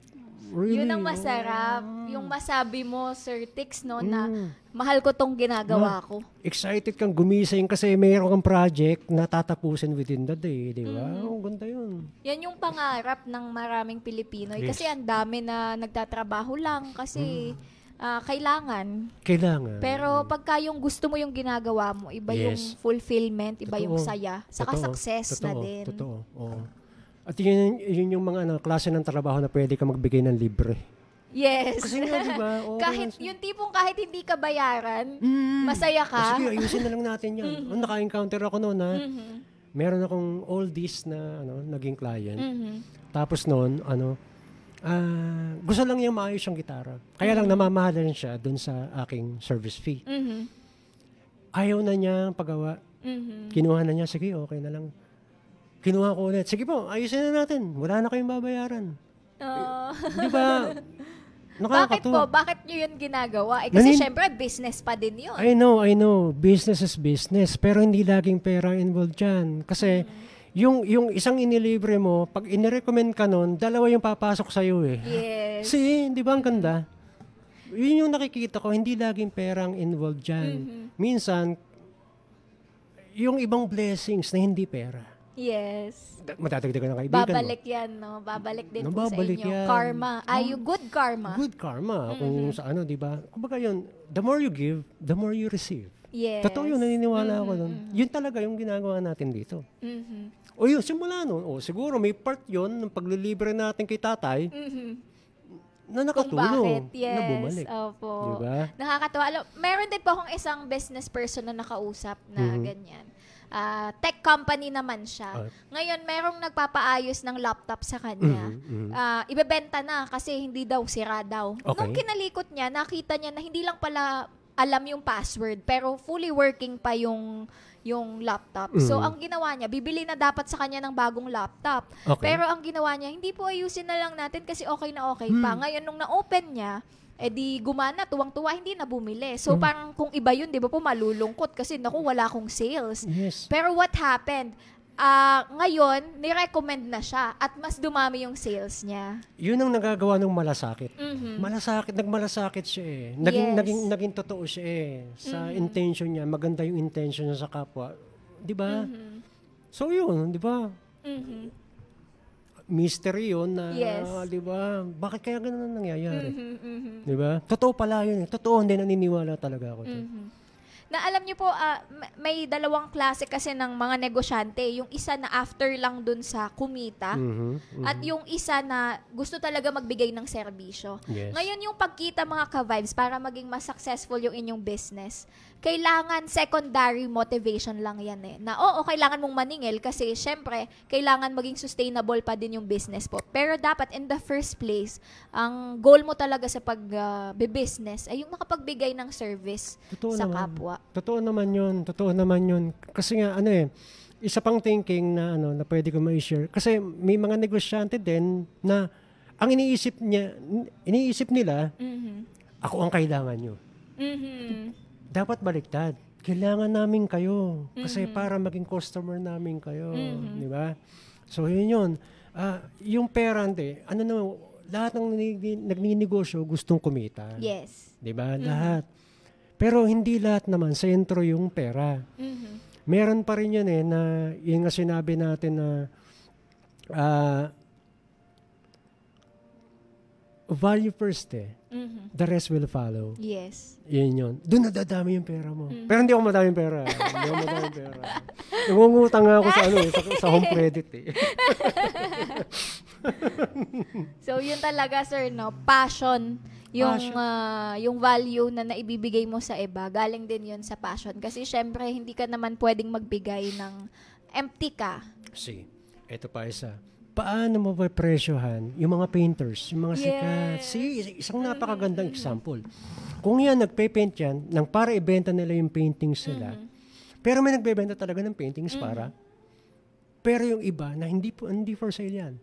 Really? Yun ang masarap. Yung masabi mo, Sir Tix, na mahal ko tong ginagawa ko. Excited kang gumising kasi mayroon kang project na tatapusin within the day, di ba? Ganda yun. Yan yung pangarap ng maraming Pilipino. Yes. Kasi ang dami na nagtatrabaho lang kasi kailangan. Pero pagka yung gusto mo yung ginagawa mo, iba yung fulfillment, iba yung saya. Saka success na din. Totoo. Oo. At yun yung mga klase ng trabaho na pwede ka magbigay ng libre. Yes. Kasi nga, di ba? Yung tipong kahit hindi ka bayaran, masaya ka. Sige, ayusin na lang natin yan. Naka-encounter ako noon, ha? meron akong oldies na naging client. Mhm. Tapos noon, gusto lang niya maayos yung gitara. Kaya lang namamahalan siya dun sa aking service fee. Mhm. Ayaw na niya pagawa. Mhm. Kinuha na niya, sige, okay na lang. Kinuha ko ulit, sige po, ayusin na natin. Wala na kayong babayaran. Di ba? Bakit po? Bakit nyo yun ginagawa? Kasi syempre, business pa din yun. I know. Business is business. Pero hindi laging pera involved dyan. Kasi, yung isang inilibre mo, pag inirecommend ka nun, dalawa yung papasok sa'yo eh. Yes. See, di ba ang ganda? Yun yung nakikita ko, hindi laging perang involved dyan. Minsan, yung ibang blessings na hindi pera. Yes. Matadagdagan ng kaibigan Babalik mo. yan, no? Babalik din po Babalik sa inyo. yan. Karma. Yung good karma. Good karma. Kung sa di ba? Kumbaga yun, the more you give, the more you receive. Yes. Totoo yun, naniniwala ako doon. Yun talaga yung ginagawa natin dito. O yun, simula nun. O siguro may part yun ng paglilibre natin kay tatay na nakatulong. Kung bakit, yes. Na bumalik. Opo. Diba? Nakakatawa. Meron din po akong isang business person na nakausap na ganyan. Tech company naman siya. Ngayon, merong nagpapaayos ng laptop sa kanya. Ibebenta na kasi hindi daw sira daw. Okay. Nung kinalikot niya, nakita niya na hindi lang pala alam yung password, pero fully working pa yung laptop. So, ang ginawa niya, bibili na dapat sa kanya ng bagong laptop. Okay. Pero ang ginawa niya, hindi po ayusin na lang natin kasi okay na okay pa. Ngayon, nung na-open niya, di gumana, tuwang-tuwa, hindi na bumili. So, parang kung iba yun, di ba po, malulungkot kasi, naku, wala akong sales. Yes. Pero what happened? Ngayon, nirecommend na siya at mas dumami yung sales niya. Yun ang nagagawa ng malasakit. Nagmalasakit siya eh. Naging totoo siya eh. Sa intention niya, maganda yung intention niya sa kapwa. Di ba? So yun, di ba? Mystery yun na, di ba? Bakit kaya ganun ang nangyayari? Di ba? Totoo pala yun eh. Totoo, hindi naniniwala talaga ako. Na alam niyo po, may dalawang klase kasi ng mga negosyante. Yung isa na after lang dun sa kumita at yung isa na gusto talaga magbigay ng serbisyo. Yes. Ngayon yung pagkita mga ka-vibes para maging mas successful yung inyong business, kailangan secondary motivation lang yan eh. Na kailangan mong maningil kasi syempre, kailangan maging sustainable pa din yung business po. Pero dapat in the first place, ang goal mo talaga sa pag-business ay yung makapagbigay ng service sa kapwa. Totoo naman yun. Kasi nga, isa pang thinking na, na pwede ko ma-share. Kasi may mga negosyante din na ang iniisip nila, ako ang kailangan nyo. Dapat baliktad. Kailangan namin kayo. Kasi para maging customer namin kayo. Di ba? So, yun. Yung parent, lahat ng nagninegosyo gustong kumita. Yes. Di ba? Lahat. Pero hindi lahat naman sentro yung pera. Meron pa rin yun na yung nga sinabi natin na value first the rest will follow. Yes. Yun. Doon nadadami yung pera mo. Pero hindi ako madaming pera. Nangungutang nga ako sa home credit So, yun talaga, sir, no? Passion. Yung value na naibibigay mo sa iba, galing din yun sa passion. Kasi syempre, hindi ka naman pwedeng magbigay ng empty ka. See, ito pa isa. Paano mo ba presyohan yung mga painters, yung mga sikat? See, isang napakagandang example. Kung yan, nagpe-paint yan, nang para ibenta nila yung paintings nila, pero may nagbebenta talaga ng paintings pero yung iba na hindi for sale yan.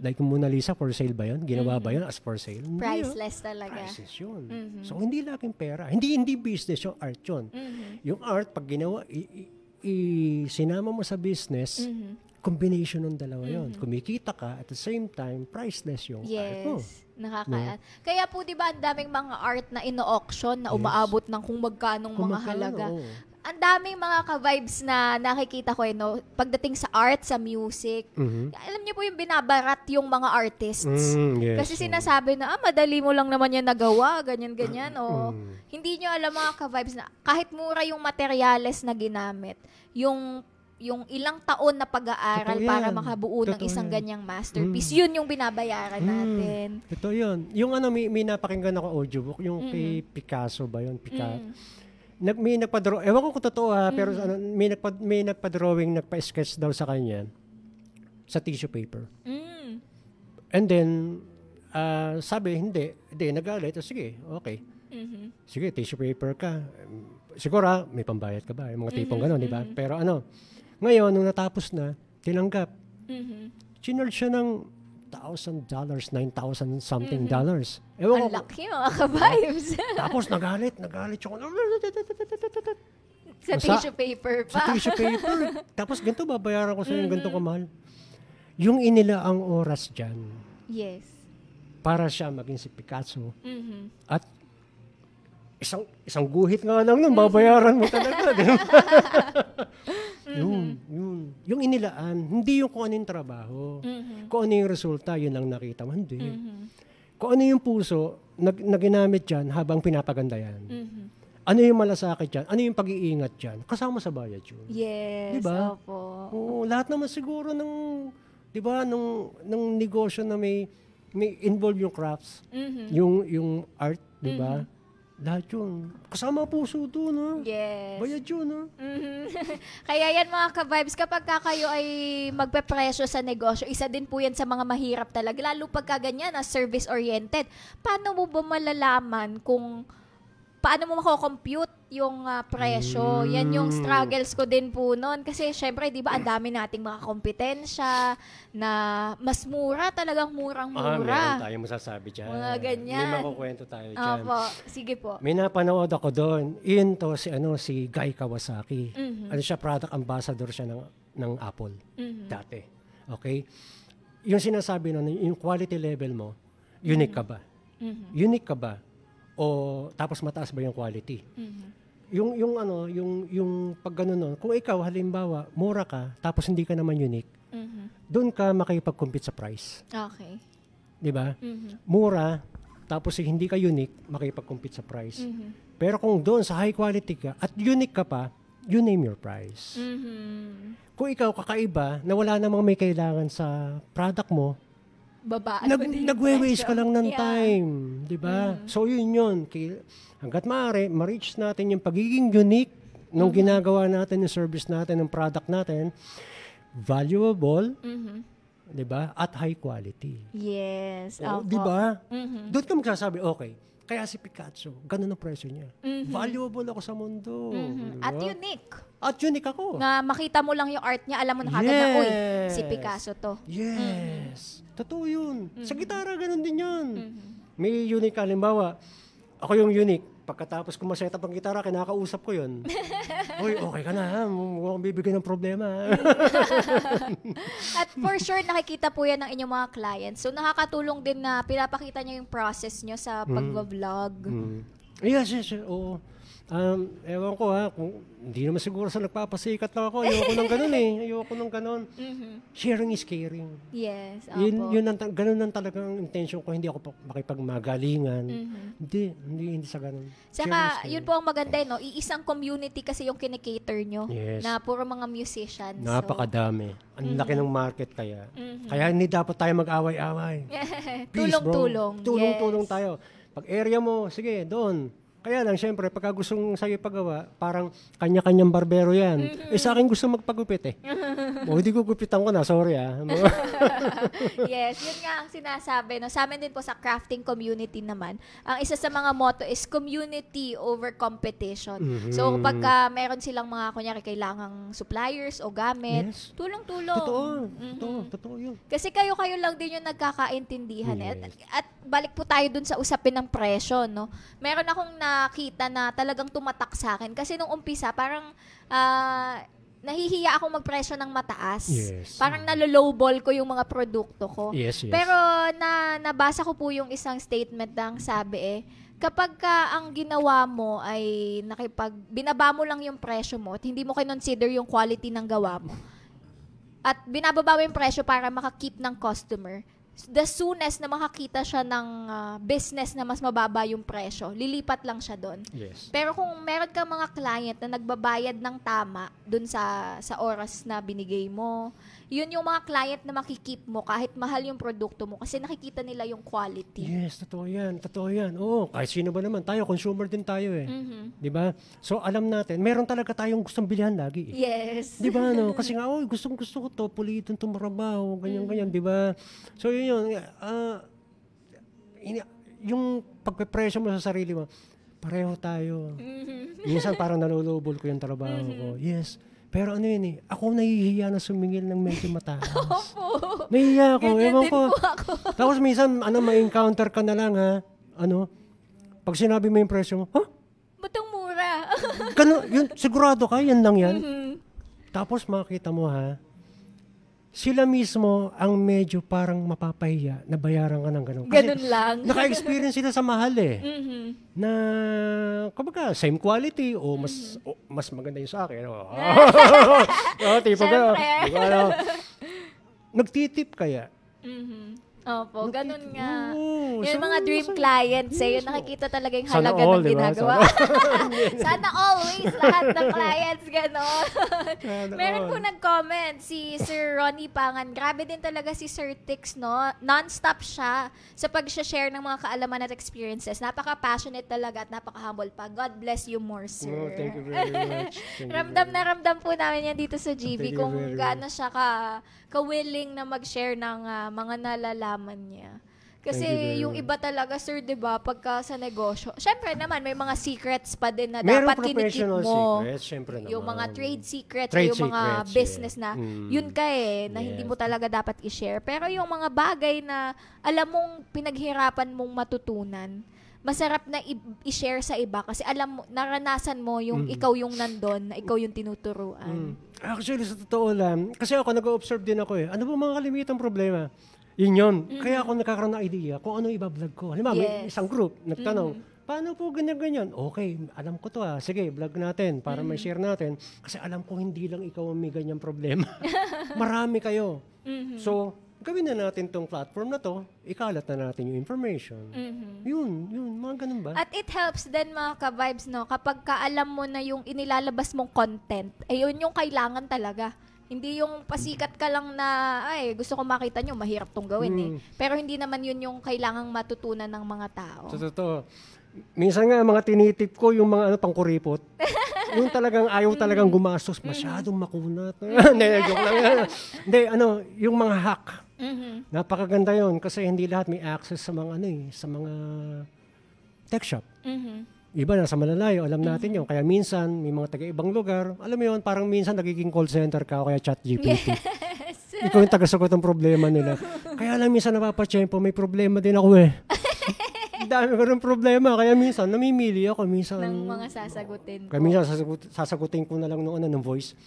Like yung Mona Lisa, for sale ba yun? Ginawa ba yun as for sale? Priceless talaga. Priceless yun. So, hindi laging pera. Hindi business yung art yun. Yung art, pag ginawa, sinama mo sa business, combination ng dalawa yun. Kumikita ka, at the same time, priceless yung art mo. Nakaka- Kaya po, di ba, ang daming mga art na ino-auction na umaabot ng kung magkanong mga halaga. Ang daming mga ka-vibes na nakikita ko pagdating sa art, sa music. Alam niyo po yung binabarat yung mga artists. Kasi sinasabi na, madali mo lang naman yan nagawa, ganyan-ganyan. Hindi niyo alam mga ka-vibes na kahit mura yung materyales na ginamit, yung ilang taon na pag-aaral para makabuo ng isang ganyang masterpiece, yun yung binabayaran natin. Totoo yun. Yung may napakinggan ako audiobook, yung kay Picasso ba yun? may nagpa-draw, ewan ko kung totoo pero ano, may nagpa-drawing, nagpa-sketch daw sa kanya sa tissue paper. And then, sabi, hindi, nagalit. Sige, okay. Sige, tissue paper ka. Siguro, may pambayad ka ba? Yung mga tipong gano'n, di ba? Pero ano, ngayon, nung natapos na, tinanggap. Chinarge siya ng $1,000, $9,000 something dollars. Ewan Ang laki mga ka-vibes. Tapos nagalit siya. Sa tissue paper pa. Sa tissue paper. Tapos ganito, babayaran ko sa yung ganito kamahal. Yung inila ang oras dyan. Yes. Para siya maging si Picasso. At isang guhit nga lang nun, babayaran mo talaga. Yung inilaan, hindi yung kung ano yung trabaho. Kung ano yung resulta, yun ang nakita mo. Hindi. Kung ano yung puso na ginamit dyan habang pinapaganda yan. Ano yung malasakit dyan? Ano yung pag-iingat dyan? Kasama sa bayad yun. Yes, diba? opo. Oo, lahat naman siguro ng, di ba, ng negosyo na may involve yung crafts, yung art, di ba? Lahat yun. Kasama puso doon, ha? Yes. Bayad yun, ha? Kaya yan mga ka-vibes, kapag kayo ay magpe-presyo sa negosyo, isa din po yan sa mga mahirap talaga. Lalo pagka ganyan, service-oriented. Paano mo ba malalaman kung paano mo mako-compute yung presyo? Yan yung struggles ko din po noon. Kasi syempre, di ba, ang dami nating mga kompetensya na mas mura, talagang murang-mura. Meron tayong masasabi dyan. Mga ganyan. May makukwento tayo dyan. Opo, sige po. May napanood ako doon. Iyon to, si Guy Kawasaki. Ano siya, product ambassador siya ng Apple. Dati. Okay? Yung sinasabi nun, yung quality level mo, unique ka ba? Unique ka ba? O tapos mataas ba yung quality? Yung pag ganun, kung ikaw halimbawa mura ka tapos hindi ka naman unique, doon ka makipag-compete sa price. Okay. 'Di ba? Mura tapos hindi ka unique, makipag-compete sa price. Pero kung doon sa high quality ka at unique ka pa, you name your price. Kung ikaw kakaiba na wala namang may kailangan sa product mo, nagwe-waste ka lang ng time, di ba? So yun. Hanggat maaari, ma-reach natin yung pagiging unique nung ginagawa natin, yung service natin, yung product natin, valuable, di ba? At high quality. Yes. Di ba? Doon ka magsasabi, okay, kaya si Picasso, ganun ang presyo niya. Valuable ako sa mundo. Diba? At unique. At unique ako. Na makita mo lang yung art niya, alam mo na kagad na, uy, si Picasso to. Yes. Totoo yun. Sa gitara, ganun din yun. May unique, halimbawa, ako yung unique. Pagkatapos ko ma-set up ang gitara, kinakausap ko yun. Uy, okay ka na, ha? Huwag kang bibigyan ng problema. At for sure, nakikita po yan ng inyong mga clients. So, nakakatulong din na pinapakita nyo yung process nyo sa pag-vlog. Yes. Oo. Ewan ko kung hindi naman siguro sa nagpapasikat lang ako. Ayoko ng ganun. Sharing is caring. Yes, Ganun lang talagang intention ko. Hindi ako makipagmagalingan. Hindi sa ganun. Saka, yun po ang maganda, no? Iisang community kasi yung kinikater nyo. Yes. Na puro mga musicians. Napakadami. Ang laki ng market kaya. Kaya hindi dapat tayo mag-away-away. Tulong-tulong. Tulong-tulong tayo. Pag area mo, sige, doon. Kaya lang, syempre, pagka gustong sa'yo ipagawa, parang kanya-kanyang barbero yan. Sa akin gusto magpagupit hindi ko gupitan ko na, sorry Yes, yun nga ang sinasabi. No? Sa amin din po sa crafting community naman, ang isa sa mga motto is community over competition. So, pagka meron silang mga, kunyari, kailangang suppliers o gamit, tulong-tulong. Totoo yun. Kasi kayo lang din yung nagkakaintindihan. At balik po tayo dun sa usapin ng presyo, no? Meron akong nakita na talagang tumatak sa akin. Kasi nung umpisa, parang nahihiya ako magpresyo ng mataas. Yes. Parang nalolowball ko yung mga produkto ko. Yes. Pero nabasa ko po yung isang statement na sabi kapag ang ginawa mo ay binaba mo lang yung presyo mo at hindi mo kinonsider yung quality ng gawa mo at binababa mo yung presyo para makakeep ng customer, the soonest na makakita siya ng business na mas mababa yung presyo, lilipat lang siya doon. Yes. Pero kung meron kang mga client na nagbabayad ng tama doon sa oras na binigay mo, yun yung mga client na makikip mo kahit mahal yung produkto mo kasi nakikita nila yung quality. Yes, totoo yan. Totoo yan. Oo, kahit sino ba naman. Tayo, consumer din tayo eh. Di ba? So, alam natin, meron talaga tayong gustong bilihan lagi eh. Yes. Di ba, no? Kasi nga, gusto ko to, pulitin to marabaho, ganyan, di ba? So, yun, yung pagpepresyo mo sa sarili mo, pareho tayo. Minsan parang nalulubol ko yung trabaho ko. Yes. Pero ano yun eh, ako nahihiya na sumingil ng medyo mataas. Opo. Nahihiya ako, Ganyan ewan din ko. po ako. Tapos minsan, ma-encounter ka na lang ha, pag sinabi mo yung presyo mo, Ba't ang mura? Ganun, yun, sigurado ka, yan lang yan. Tapos makita mo ha, sila mismo ang medyo parang mapapahiya na bayaran ka ng ganun. Kasi Ganun lang. naka-experience sila sa mahal eh. Na, kumbaga, same quality o mas maganda yung sa akin. Tipo ka. Siyempre. Nagtitip kaya. Opo, ganun nga. Oo, Yung so, mga dream clients eh, yung nakikita talaga yung Sana halaga all, ng diba? ginagawa. Sana always, lahat ng clients, gano'n. Meron po nag-comment, si Sir Ronnie Pangan. Grabe din talaga si Sir Tix, no? Non-stop siya sa pag-share ng mga kaalaman at experiences. Napaka-passionate talaga at napaka-humble pa. God bless you more, sir. Oh, thank you very much. Ramdam na ramdam po namin yan dito sa GB Thank you kung very gaano siya ka-willing na mag-share ng mga nalalaman niya. Kasi Thank you very yung much. iba talaga, sir, 'di ba, pagka sa negosyo, syempre naman may mga secrets pa din na Meron dapat kinikip professional mo. secrets, syempre naman. Yung mga trade secrets, Trade yung mga secrets, business yeah. na yun ka na Yes. hindi mo talaga dapat i-share. Pero yung mga bagay na alam mong pinaghirapan mong matutunan, masarap na i-share sa iba kasi alam mo, naranasan mo yung ikaw yung nandun, na ikaw yung tinuturuan. Actually, sa totoo lang, kasi ako nag-observe din ako eh. Ano ba mga kalimitang problema? Yun. Kaya ako nagkakaroon ng idea kung ano iba-vlog ko. Halimbawa, may Yes. isang group, nagtanong, paano po ganyan-ganyan? Okay, alam ko to Sige, vlog natin para may share natin. Kasi alam ko hindi lang ikaw ang may ganyang problema. Marami kayo. So, gawin na natin tong platform na to, ikalat na natin yung information. Yun, mga ganun ba? At it helps din mga ka-vibes, no? Kapag kaalam mo na yung inilalabas mong content, ayun yung kailangan talaga. Hindi yung pasikat ka lang na, ay, gusto ko makita nyo, mahirap tong gawin eh. Pero hindi naman yun yung kailangang matutunan ng mga tao. Sa totoo. Minsan nga, mga tinitip ko yung mga pangkuripot. Yung talagang ayaw talagang gumastos, masyadong makunat. Hindi, joke lang yan. Hindi, yung mga hack. Napakaganda yon kasi hindi lahat may access sa mga sa mga tech shop. Iba na sa malalayo, alam natin yun. Kaya minsan, may mga taga-ibang lugar, alam mo yun, parang minsan nagiging call center ka o kaya chat GPT. Yes. Ikaw yung taga-sagot ng problema nila. Kaya lang minsan napapachempo, may problema din ako eh. Dami ko rin problema, kaya minsan namimili ako. Minsan, ng mga sasagutin kaya po. minsan sasagutin ko na lang ng voice.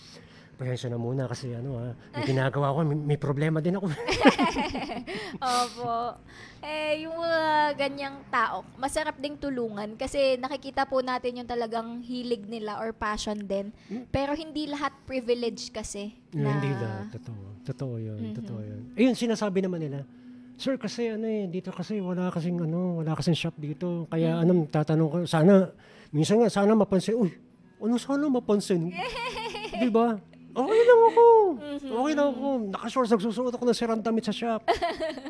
Pasensya na muna kasi may ginagawa ko, may problema din ako. Opo. Yung mga ganyang tao, masarap ding tulungan kasi nakikita po natin yung talagang hilig nila or passion din. Pero hindi lahat privilege kasi. Hindi na. Totoo yun. Ayun, sinasabi naman nila, Sir, kasi dito kasi wala kasing shop dito. Kaya tatanong ko, minsan nga, sana mapansin. Uy, sana mapansin? Di ba? Okay lang ako. Nakasure, nagsusuot ako ng sirang damit sa shop.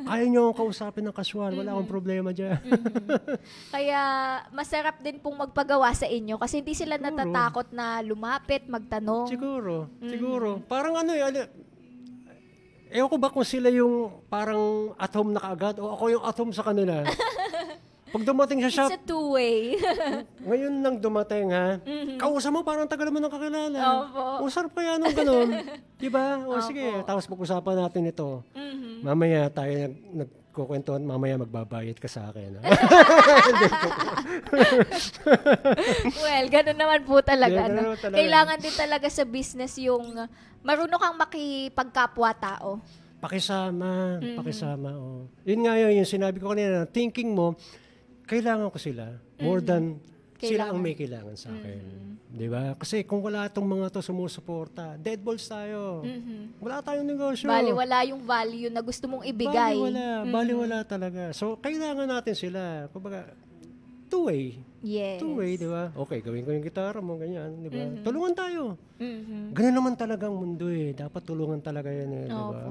Kaya nyo akong kausapin ng casual. Wala akong problema dyan. Kaya masarap din pong magpagawa sa inyo kasi hindi sila natatakot na lumapit, magtanong. Siguro. Parang ewan ko ba kung sila yung parang at home na kaagad o ako yung at home sa kanila. Pag dumating sa shop, It's a two-way. ngayon lang dumating kausap mo parang tagal mo nang kakilala. Opo. O sarap kaya nung ganun. Diba? O sige, tapos pag-usapan natin ito. Mamaya tayo nagkukwentuhan, mamaya magbabayad ka sa akin. Well, ganun naman po talaga. Yeah, no? ganun talaga. Kailangan din talaga sa business yung marunong kang makipagkapwa-tao. Pakisama. Yun nga yun, yung sinabi ko kanina, thinking mo, kailangan ko sila more than Sila ang may kailangan sa akin. Di ba? Kasi kung wala itong mga to sumusuporta, dead balls tayo. Wala tayong negosyo. Wala yung value na gusto mong ibigay. Baliwala talaga. So, kailangan natin sila. Kumbaga, two-way. Yes. Two-way, di ba? Okay, gawin ko yung gitara mo, ganyan, di ba? Tulungan tayo. Ganun naman talaga ang mundo eh. Dapat tulungan talaga yan eh, di ba?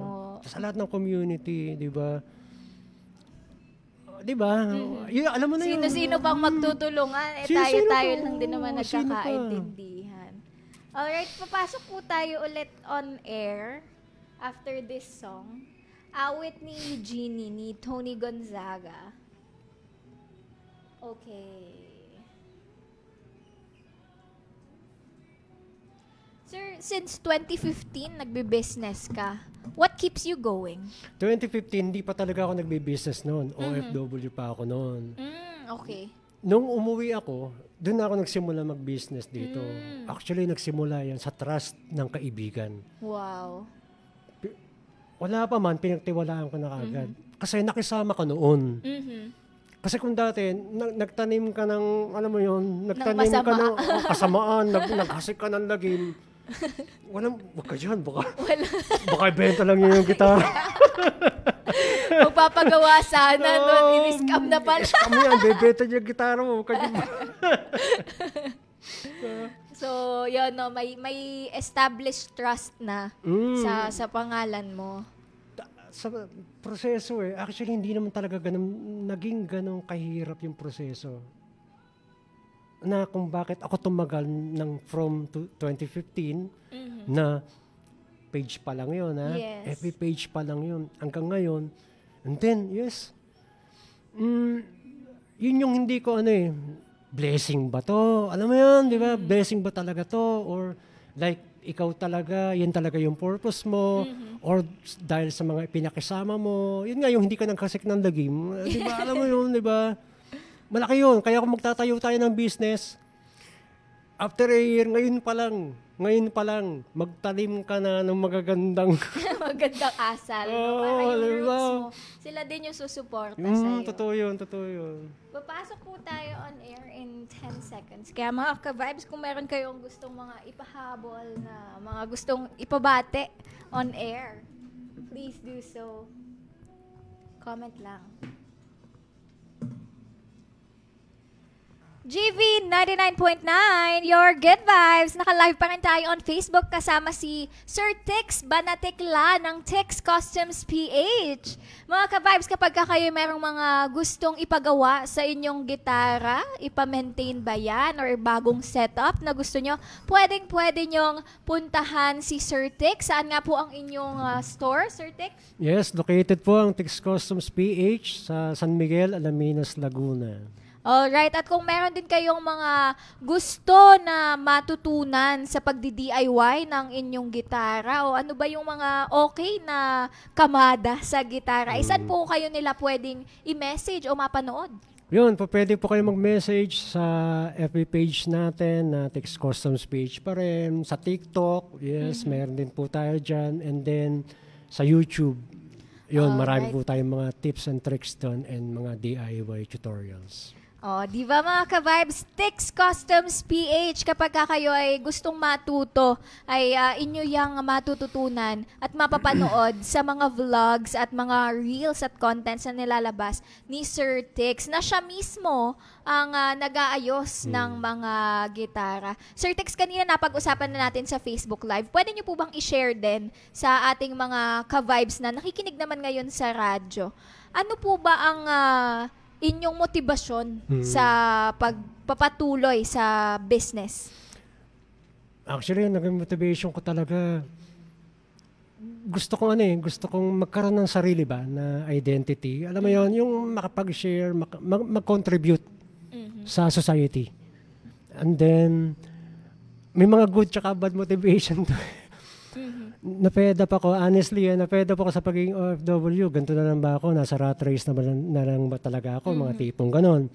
Sa lahat ng community, di ba? Di ba? Alam mo na yun. Sino-sino bang magtutulungan? Tayo lang din naman nagkakaintindihan. Alright, papasok po tayo ulit on air after this song. Awit ni Eugenie, ni Tony Gonzaga. Okay. Sir, since 2015, nagbe-business ka. What keeps you going? 2015, hindi pa talaga ako nagbe-business noon. OFW pa ako noon. Okay. Nung umuwi ako, doon ako nagsimula mag-business dito. Actually, nagsimula yan sa trust ng kaibigan. Wow. Wala pa man, pinagtiwalaan ko na kagad. Kasi nakisama ka noon. Kasi kung dati, nagtanim ka ng, alam mo yun, nagtanim ka ng kasamaan, naghasik ka ng lagim. Wag ka dyan, baka ibenta lang yun yung gitara. Magpapagawa sana nun, in-scam na pala. Scam yan, bebenta niya yung gitara mo. So, yun, no, may established trust na sa pangalan mo. Sa proseso actually hindi naman talaga naging ganun kahirap yung proseso. Na kung bakit ako tumagal from 2015 na page pa lang yun, Yes. FB page pa lang yun, hanggang ngayon. And then, yes, yun yung hindi ko blessing ba to? Alam mo yun, di ba? Blessing ba talaga to? Or like, ikaw talaga, yan talaga yung purpose mo, or dahil sa mga pinakisama mo, yun nga yung hindi ka nagkasik ng lagim, di ba? Alam mo yun, di ba? Malaki yun. Kaya kung magtatayo tayo ng business, after a year, ngayon pa lang, magtanim ka na ng magagandang magandang asal. Para yung roots mo, sila din yung susuporta sa'yo. Totoo yun. Papasok po tayo on air in 10 seconds. Kaya mga ka-vibes, kung meron kayong gustong mga ipahabol na mga gustong ipabate on air, please do so. Comment lang. GV 99.9, your good vibes. Naka-live pa rin tayo on Facebook kasama si Sir Tix Banatikla ng Tix Customs PH. Mga ka-vibes, kapag kayo merong mga gustong ipagawa sa inyong gitara, ipa-maintain ba yan or bagong setup na gusto nyo, pwede nyong puntahan si Sir Tix. Saan nga po ang inyong store, Sir Tix? Yes, located po ang Tix Customs PH sa San Miguel, Alaminos, Laguna. Alright, at kung meron din kayong mga gusto na matutunan sa pagdi-DIY ng inyong gitara o ano ba yung mga okay na kamada sa gitara, saan po kayo nila pwedeng i-message o mapanood? Yun, pwede po kayo mag-message sa FB page natin na Tix Customs page pa rin. Sa TikTok, yes, meron din po tayo dyan. And then sa YouTube, yun, marami po tayong mga tips and tricks doon and mga DIY tutorials. Di ba mga ka-vibes? Tix Customs PH, kapag kayo ay gustong matuto, ay inyo yung matututunan at mapapanood sa mga vlogs at mga reels at contents na nilalabas ni Sir Tix, na siya mismo ang nag-aayos ng mga gitara. Sir Tix, kanina napag-usapan na natin sa Facebook Live. Pwede nyo po bang i-share din sa ating mga ka-vibes na nakikinig naman ngayon sa radyo? Ano po ba ang inyong motibasyon sa pagpapatuloy sa business? Actually, naging motivation ko talaga, gusto kong magkaroon ng sarili ba na identity. Alam mo yon, yung makapag-share, mag-contribute sa society. And then, may mga good tsaka bad motivation to. Na-fed up ako, honestly, na-fed up ako sa pagiging OFW. Ganito na lang ba ako? Nasa rat race na lang ba talaga ako? Mga tipong ganon.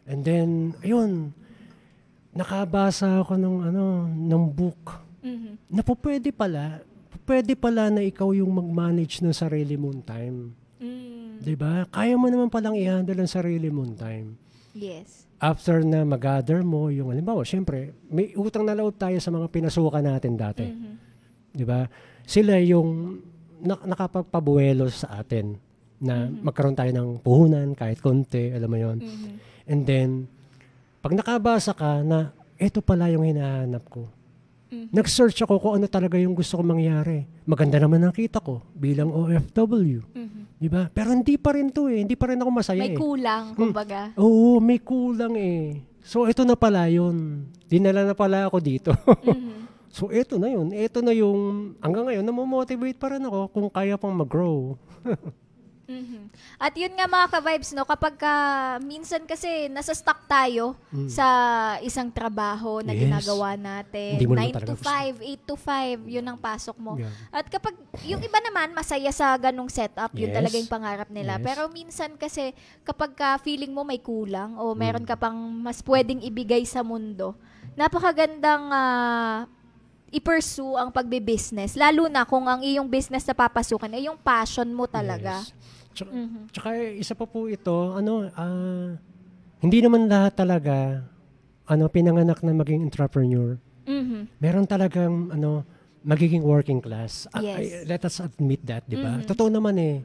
And then, ayun, nakabasa ako ng book. Na pwede pala na ikaw yung mag-manage ng sarili mong time. Diba? Kaya mo naman palang i-handle ang sarili mong time. Yes. after na mag-gather mo, yung halimbawa, syempre, may utang na loob tayo sa mga pinasukan natin dati. Di ba? Sila yung nakapagpabuelo sa atin na magkaroon tayo ng puhunan kahit konti, alam mo yon. And then, pag nakabasa ka na, eto pala yung hinahanap ko. Nag-search ako kung ano talaga yung gusto kong mangyari. Maganda naman ang kita ko bilang OFW. Di ba? Pero hindi pa rin to eh. Hindi pa rin ako masaya May kulang, kumbaga. Oo, may kulang eh. So, ito na pala yun. Dinala na pala ako dito. So, ito na yun. Ito na yung, hanggang ngayon, namomotivate pa rin ako kung kaya pang mag-grow. At yun nga mga ka-vibes, no, kapag minsan kasi nasa-stuck tayo sa isang trabaho na ginagawa natin, 9 to 5, 8 to 5, yun ang pasok mo. At kapag, yung iba naman, masaya sa ganong setup, yun talaga yung pangarap nila. Pero minsan kasi, kapag feeling mo may kulang, o meron ka pang mas pwedeng ibigay sa mundo, napakagandang i-pursue ang pagbe-business, lalo na kung ang iyong business na papasukan ay yung passion mo talaga. Tsaka isa pa po ito, hindi naman lahat talaga pinanganak na maging entrepreneur. Meron talagang magiging working class. Let us admit that, di ba? Totoo naman eh.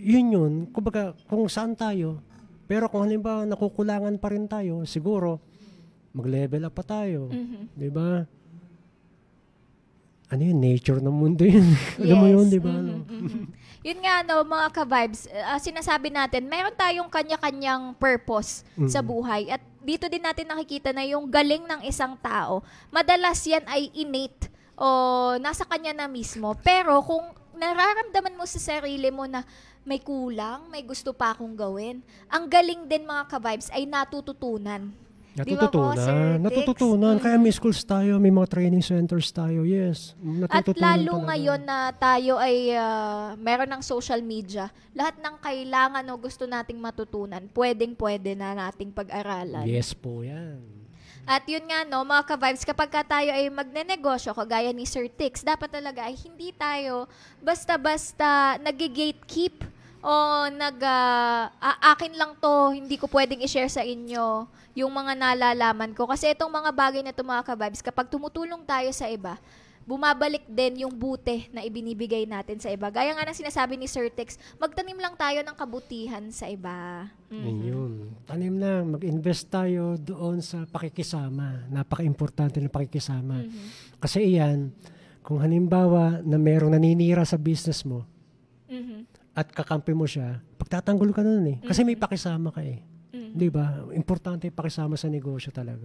Yun. Kumbaga, kung saan tayo, pero kung halimbawa nakukulangan pa rin tayo, siguro mag-level up pa tayo. Di ba? Ano yun? Nature ng mundo yun. Alam mo yun, di ba? Yun nga, mga ka-vibes, sinasabi natin, meron tayong kanya-kanyang purpose sa buhay. At dito din natin nakikita na yung galing ng isang tao, madalas yan ay innate o nasa kanya na mismo. Pero kung nararamdaman mo sa sarili mo na may kulang, may gusto pa akong gawin, ang galing din mga ka-vibes ay natututunan. Natututunan. Kaya may schools tayo, may mga training centers tayo. Yes. At lalo ngayon na tayo ay meron ng social media, lahat ng kailangan o gusto nating matutunan, pwedeng-pwede na nating pag-aralan. Yes po yan. At yun nga, mga ka-vibes, kapag tayo ay magnenegosyo, kagaya ni Sir Tix, dapat talaga ay hindi tayo basta-basta nag-gatekeep o akin lang to, hindi ko pwedeng i-share sa inyo yung mga nalalaman ko. Kasi itong mga bagay na ito, mga ka-vibes, kapag tumutulong tayo sa iba, bumabalik din yung buti na ibinibigay natin sa iba. Gaya nga ng sinasabi ni Sir Tex, magtanim lang tayo ng kabutihan sa iba. Yun. Tanim lang. Mag-invest tayo doon sa pakikisama. Napaka-importante ng pakikisama. Kasi iyan, kung halimbawa na merong naninira sa business mo, at kakampi mo siya, pagtatanggol ka nun eh. Kasi may pakisama ka eh. Di ba? Importante pakisama sa negosyo talaga.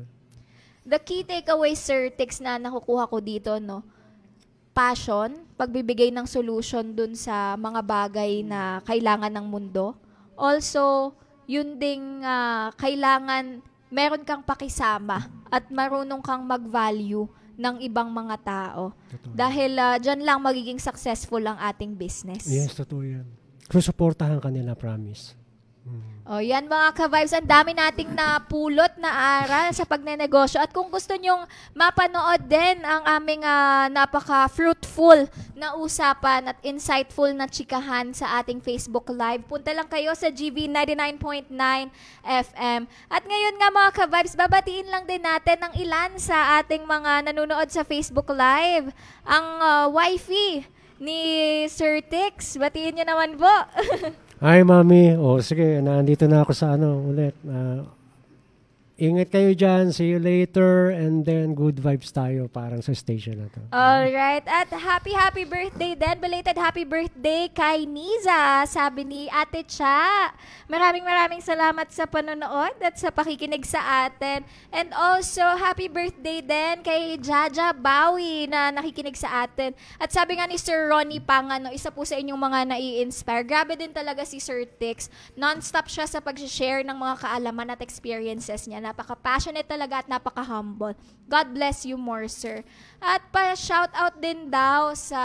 The key takeaway, Sir Tix, na nakukuha ko dito, passion, pagbibigay ng solution dun sa mga bagay na kailangan ng mundo. Also, yun ding kailangan meron kang pakisama at marunong kang mag-value ng ibang mga tao. Totoo. Dahil dyan lang magiging successful ang ating business. Yes, totoo yan. Susuportahan ka nila, promise. O yan mga ka-vibes, ang dami nating napulot na aral sa pagnenegosyo. At kung gusto nyong mapanood din ang aming napaka-fruitful na usapan at insightful na chikahan sa ating Facebook Live, punta lang kayo sa GV 99.9 FM. At ngayon nga mga ka-vibes, babatiin lang din natin ang ilan sa ating mga nanonood sa Facebook Live. Ang wifey ni Sir Tix, batiin nyo naman po. Hi, Mami. Sige, nandito na ako sa ulit. Ingat kayo dyan. See you later. And then, good vibes tayo parang sa station na to. Alright. At happy birthday din. Belated happy birthday kay Niza. Sabi ni Ate Cha. Maraming salamat sa panonood at sa pakikinig sa atin. And also, happy birthday din kay Jaja Bawi na nakikinig sa atin. At sabi nga ni Sir Ronnie Pangano, isa po sa inyong mga nai-inspire. Grabe din talaga si Sir Tix. Non-stop siya sa pag-share ng mga kaalaman at experiences niya. Napaka-passionate talaga at napaka-humble. God bless you more, sir. At pa-shoutout din daw sa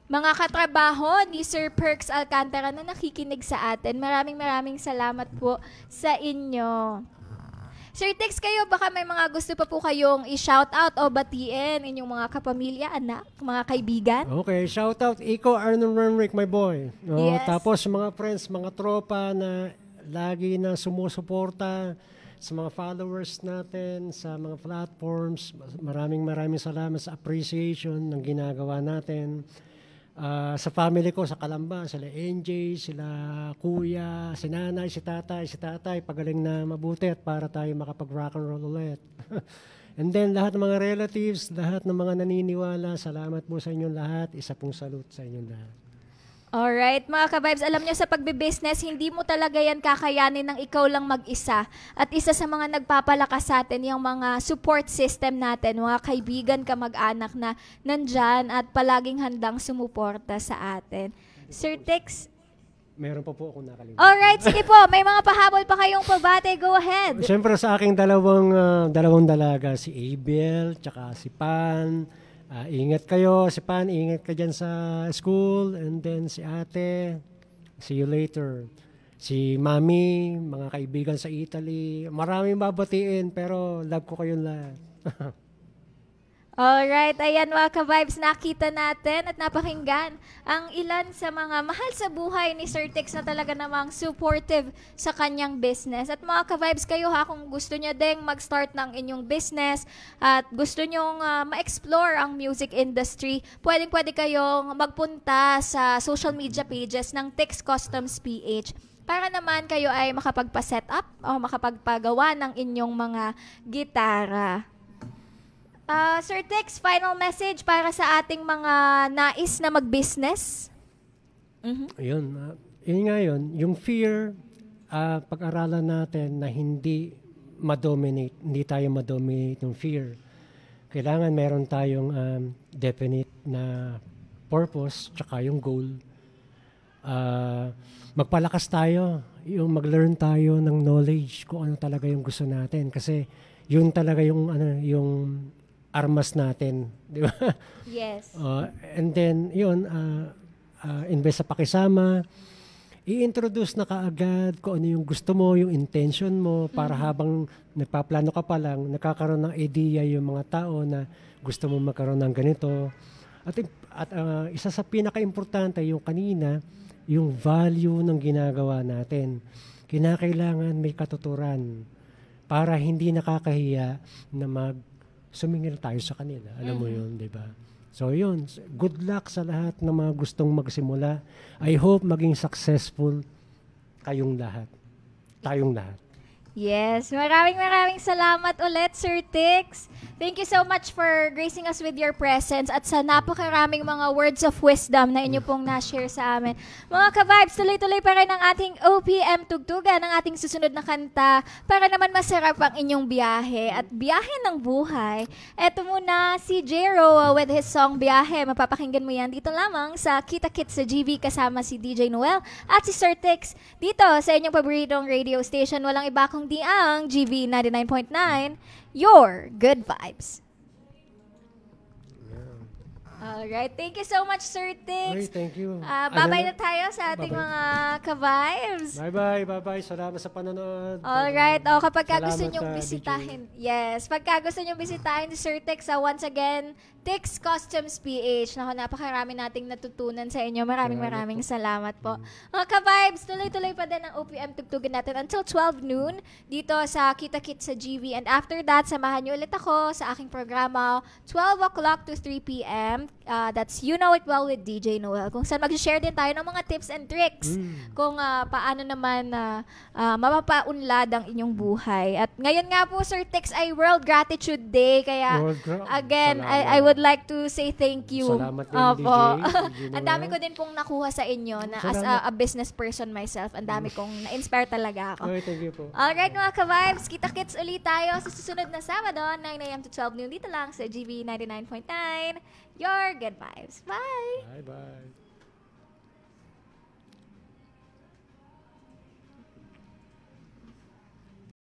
mga katrabaho ni Sir Perks Alcantara na nakikinig sa atin. Maraming salamat po sa inyo. Sir Tex, kayo baka may mga gusto pa po kayong i-shoutout o batiin inyong mga kapamilya, anak, mga kaibigan? Okay, shoutout Iko Arnon Renrick, my boy. Yes. Tapos mga friends, mga tropa na lagi na sumusuporta sa mga followers natin, sa mga platforms. Maraming salamat sa appreciation ng ginagawa natin. Sa family ko, sa Calamba, sila NJ, sila kuya, si nanay, si tatay, pagaling na mabuti at para tayo makapag-rock and roll ulit. And then lahat ng mga relatives, lahat ng mga naniniwala, salamat po sa inyong lahat. Isa pong salute sa inyong lahat. Alright, mga ka-vibes, alam nyo sa pagbe-business, hindi mo talaga yan kakayanin ng ikaw lang mag-isa. At isa sa mga nagpapalakas sa atin, yung mga support system natin, mga kaibigan, kamag-anak na nandyan at palaging handang sumuporta sa atin. Sir Tex? Meron pa po akong nakalimutan. Alright, sige po, may mga pahabol pa kayong pabate, go ahead. Siyempre sa aking dalawang dalaga, si Abel, tsaka si Pan. Ingat kayo, si Pan, ingat ka dyan sa school. And then si ate, see you later. Si Mami, mga kaibigan sa Italy. Maraming babatiin, pero love ko kayong lahat. Alright, ayan mga ka-vibes, nakita natin at napakinggan ang ilan sa mga mahal sa buhay ni Sir Tex na talaga namang supportive sa kanyang business. At mga ka-vibes, kayo ha, kung gusto nyo ding mag-start ng inyong business at gusto nyong ma-explore ang music industry, pwede kayong magpunta sa social media pages ng Tex Customs PH para naman kayo ay makapagpa-set up o makapagpagawa ng inyong mga gitara. Sir Tex, final message para sa ating mga nais na mag-business? Ayun, yun nga yun. Yung fear, pag-aralan natin na hindi tayo ma-dominate ng fear. Kailangan meron tayong definite na purpose, tsaka yung goal. Magpalakas tayo, yung mag-learn tayo ng knowledge kung ano talaga yung gusto natin. Kasi yun talaga yung armas natin, di ba? Yes. And then, yun, invest sa pakisama, i-introduce na kaagad kung ano yung gusto mo, yung intention mo, para habang nagpaplano ka pa lang, nakakaroon ng idea yung mga tao na gusto mo magkaroon ng ganito. At isa sa pinaka-importante, yung kanina, yung value ng ginagawa natin. Kinakailangan may katuturan para hindi nakakahiya na sumingil tayo sa kanila. Alam mo yun, di ba? So yun, good luck sa lahat ng mga gustong magsimula. I hope maging successful kayong lahat. Tayong lahat. Yes, maraming salamat ulit, Sir Tex. Thank you so much for gracing us with your presence at sa napakaraming mga words of wisdom na inyo pong na-share sa amin. Mga ka-vibes, tuloy-tuloy pa rin ang ating OPM tugtugan, ang ating susunod na kanta para naman masarap ang inyong biyahe at biyahe ng buhay. Eto muna si Jero with his song Biyahe. Mapapakinggan mo yan dito lamang sa Kita Kits sa GV kasama si DJ Noel at si Sir Tex dito sa inyong paboritong radio station. Walang iba kung di ang GV 99.9, your good vibes. Alright, thank you so much, Sir Tex. Okay, thank you. Bye-bye na tayo sa ating mga ka-vibes. Bye-bye. Salamat sa panonood. Alright, kapag gusto Salamat, nyong bisitahin, pagka gusto nyong bisitahin si Sir Tex, once again, Tex Customs PH. Napakarami nating natutunan sa inyo. Maraming salamat po. Mga ka-vibes, tuloy-tuloy pa din ang OPM tugtugin natin until 12 noon dito sa Kita Kits sa GV. And after that, samahan niyo ulit ako sa aking programa 12 o'clock to 3 p.m. That's You Know It Well with DJ Noel. Kung saan mag-share din tayo ng mga tips and tricks kung paano naman mapapaunlad ang inyong buhay. At ngayon nga po, Sir Tex, ay World Gratitude Day. Kaya, again, I would like to say thank you. Salamat din, DJ. Ang dami ko din pong nakuha sa inyo na as a business person myself. Ang dami kong na-inspire talaga ako. Okay, thank you po. Alright mga ka-vibes, kita-kits ulit tayo sa susunod na Sabado, 9 a.m. to 12 noon dito lang sa GV 99.9. Your good vibes. Bye! Bye-bye.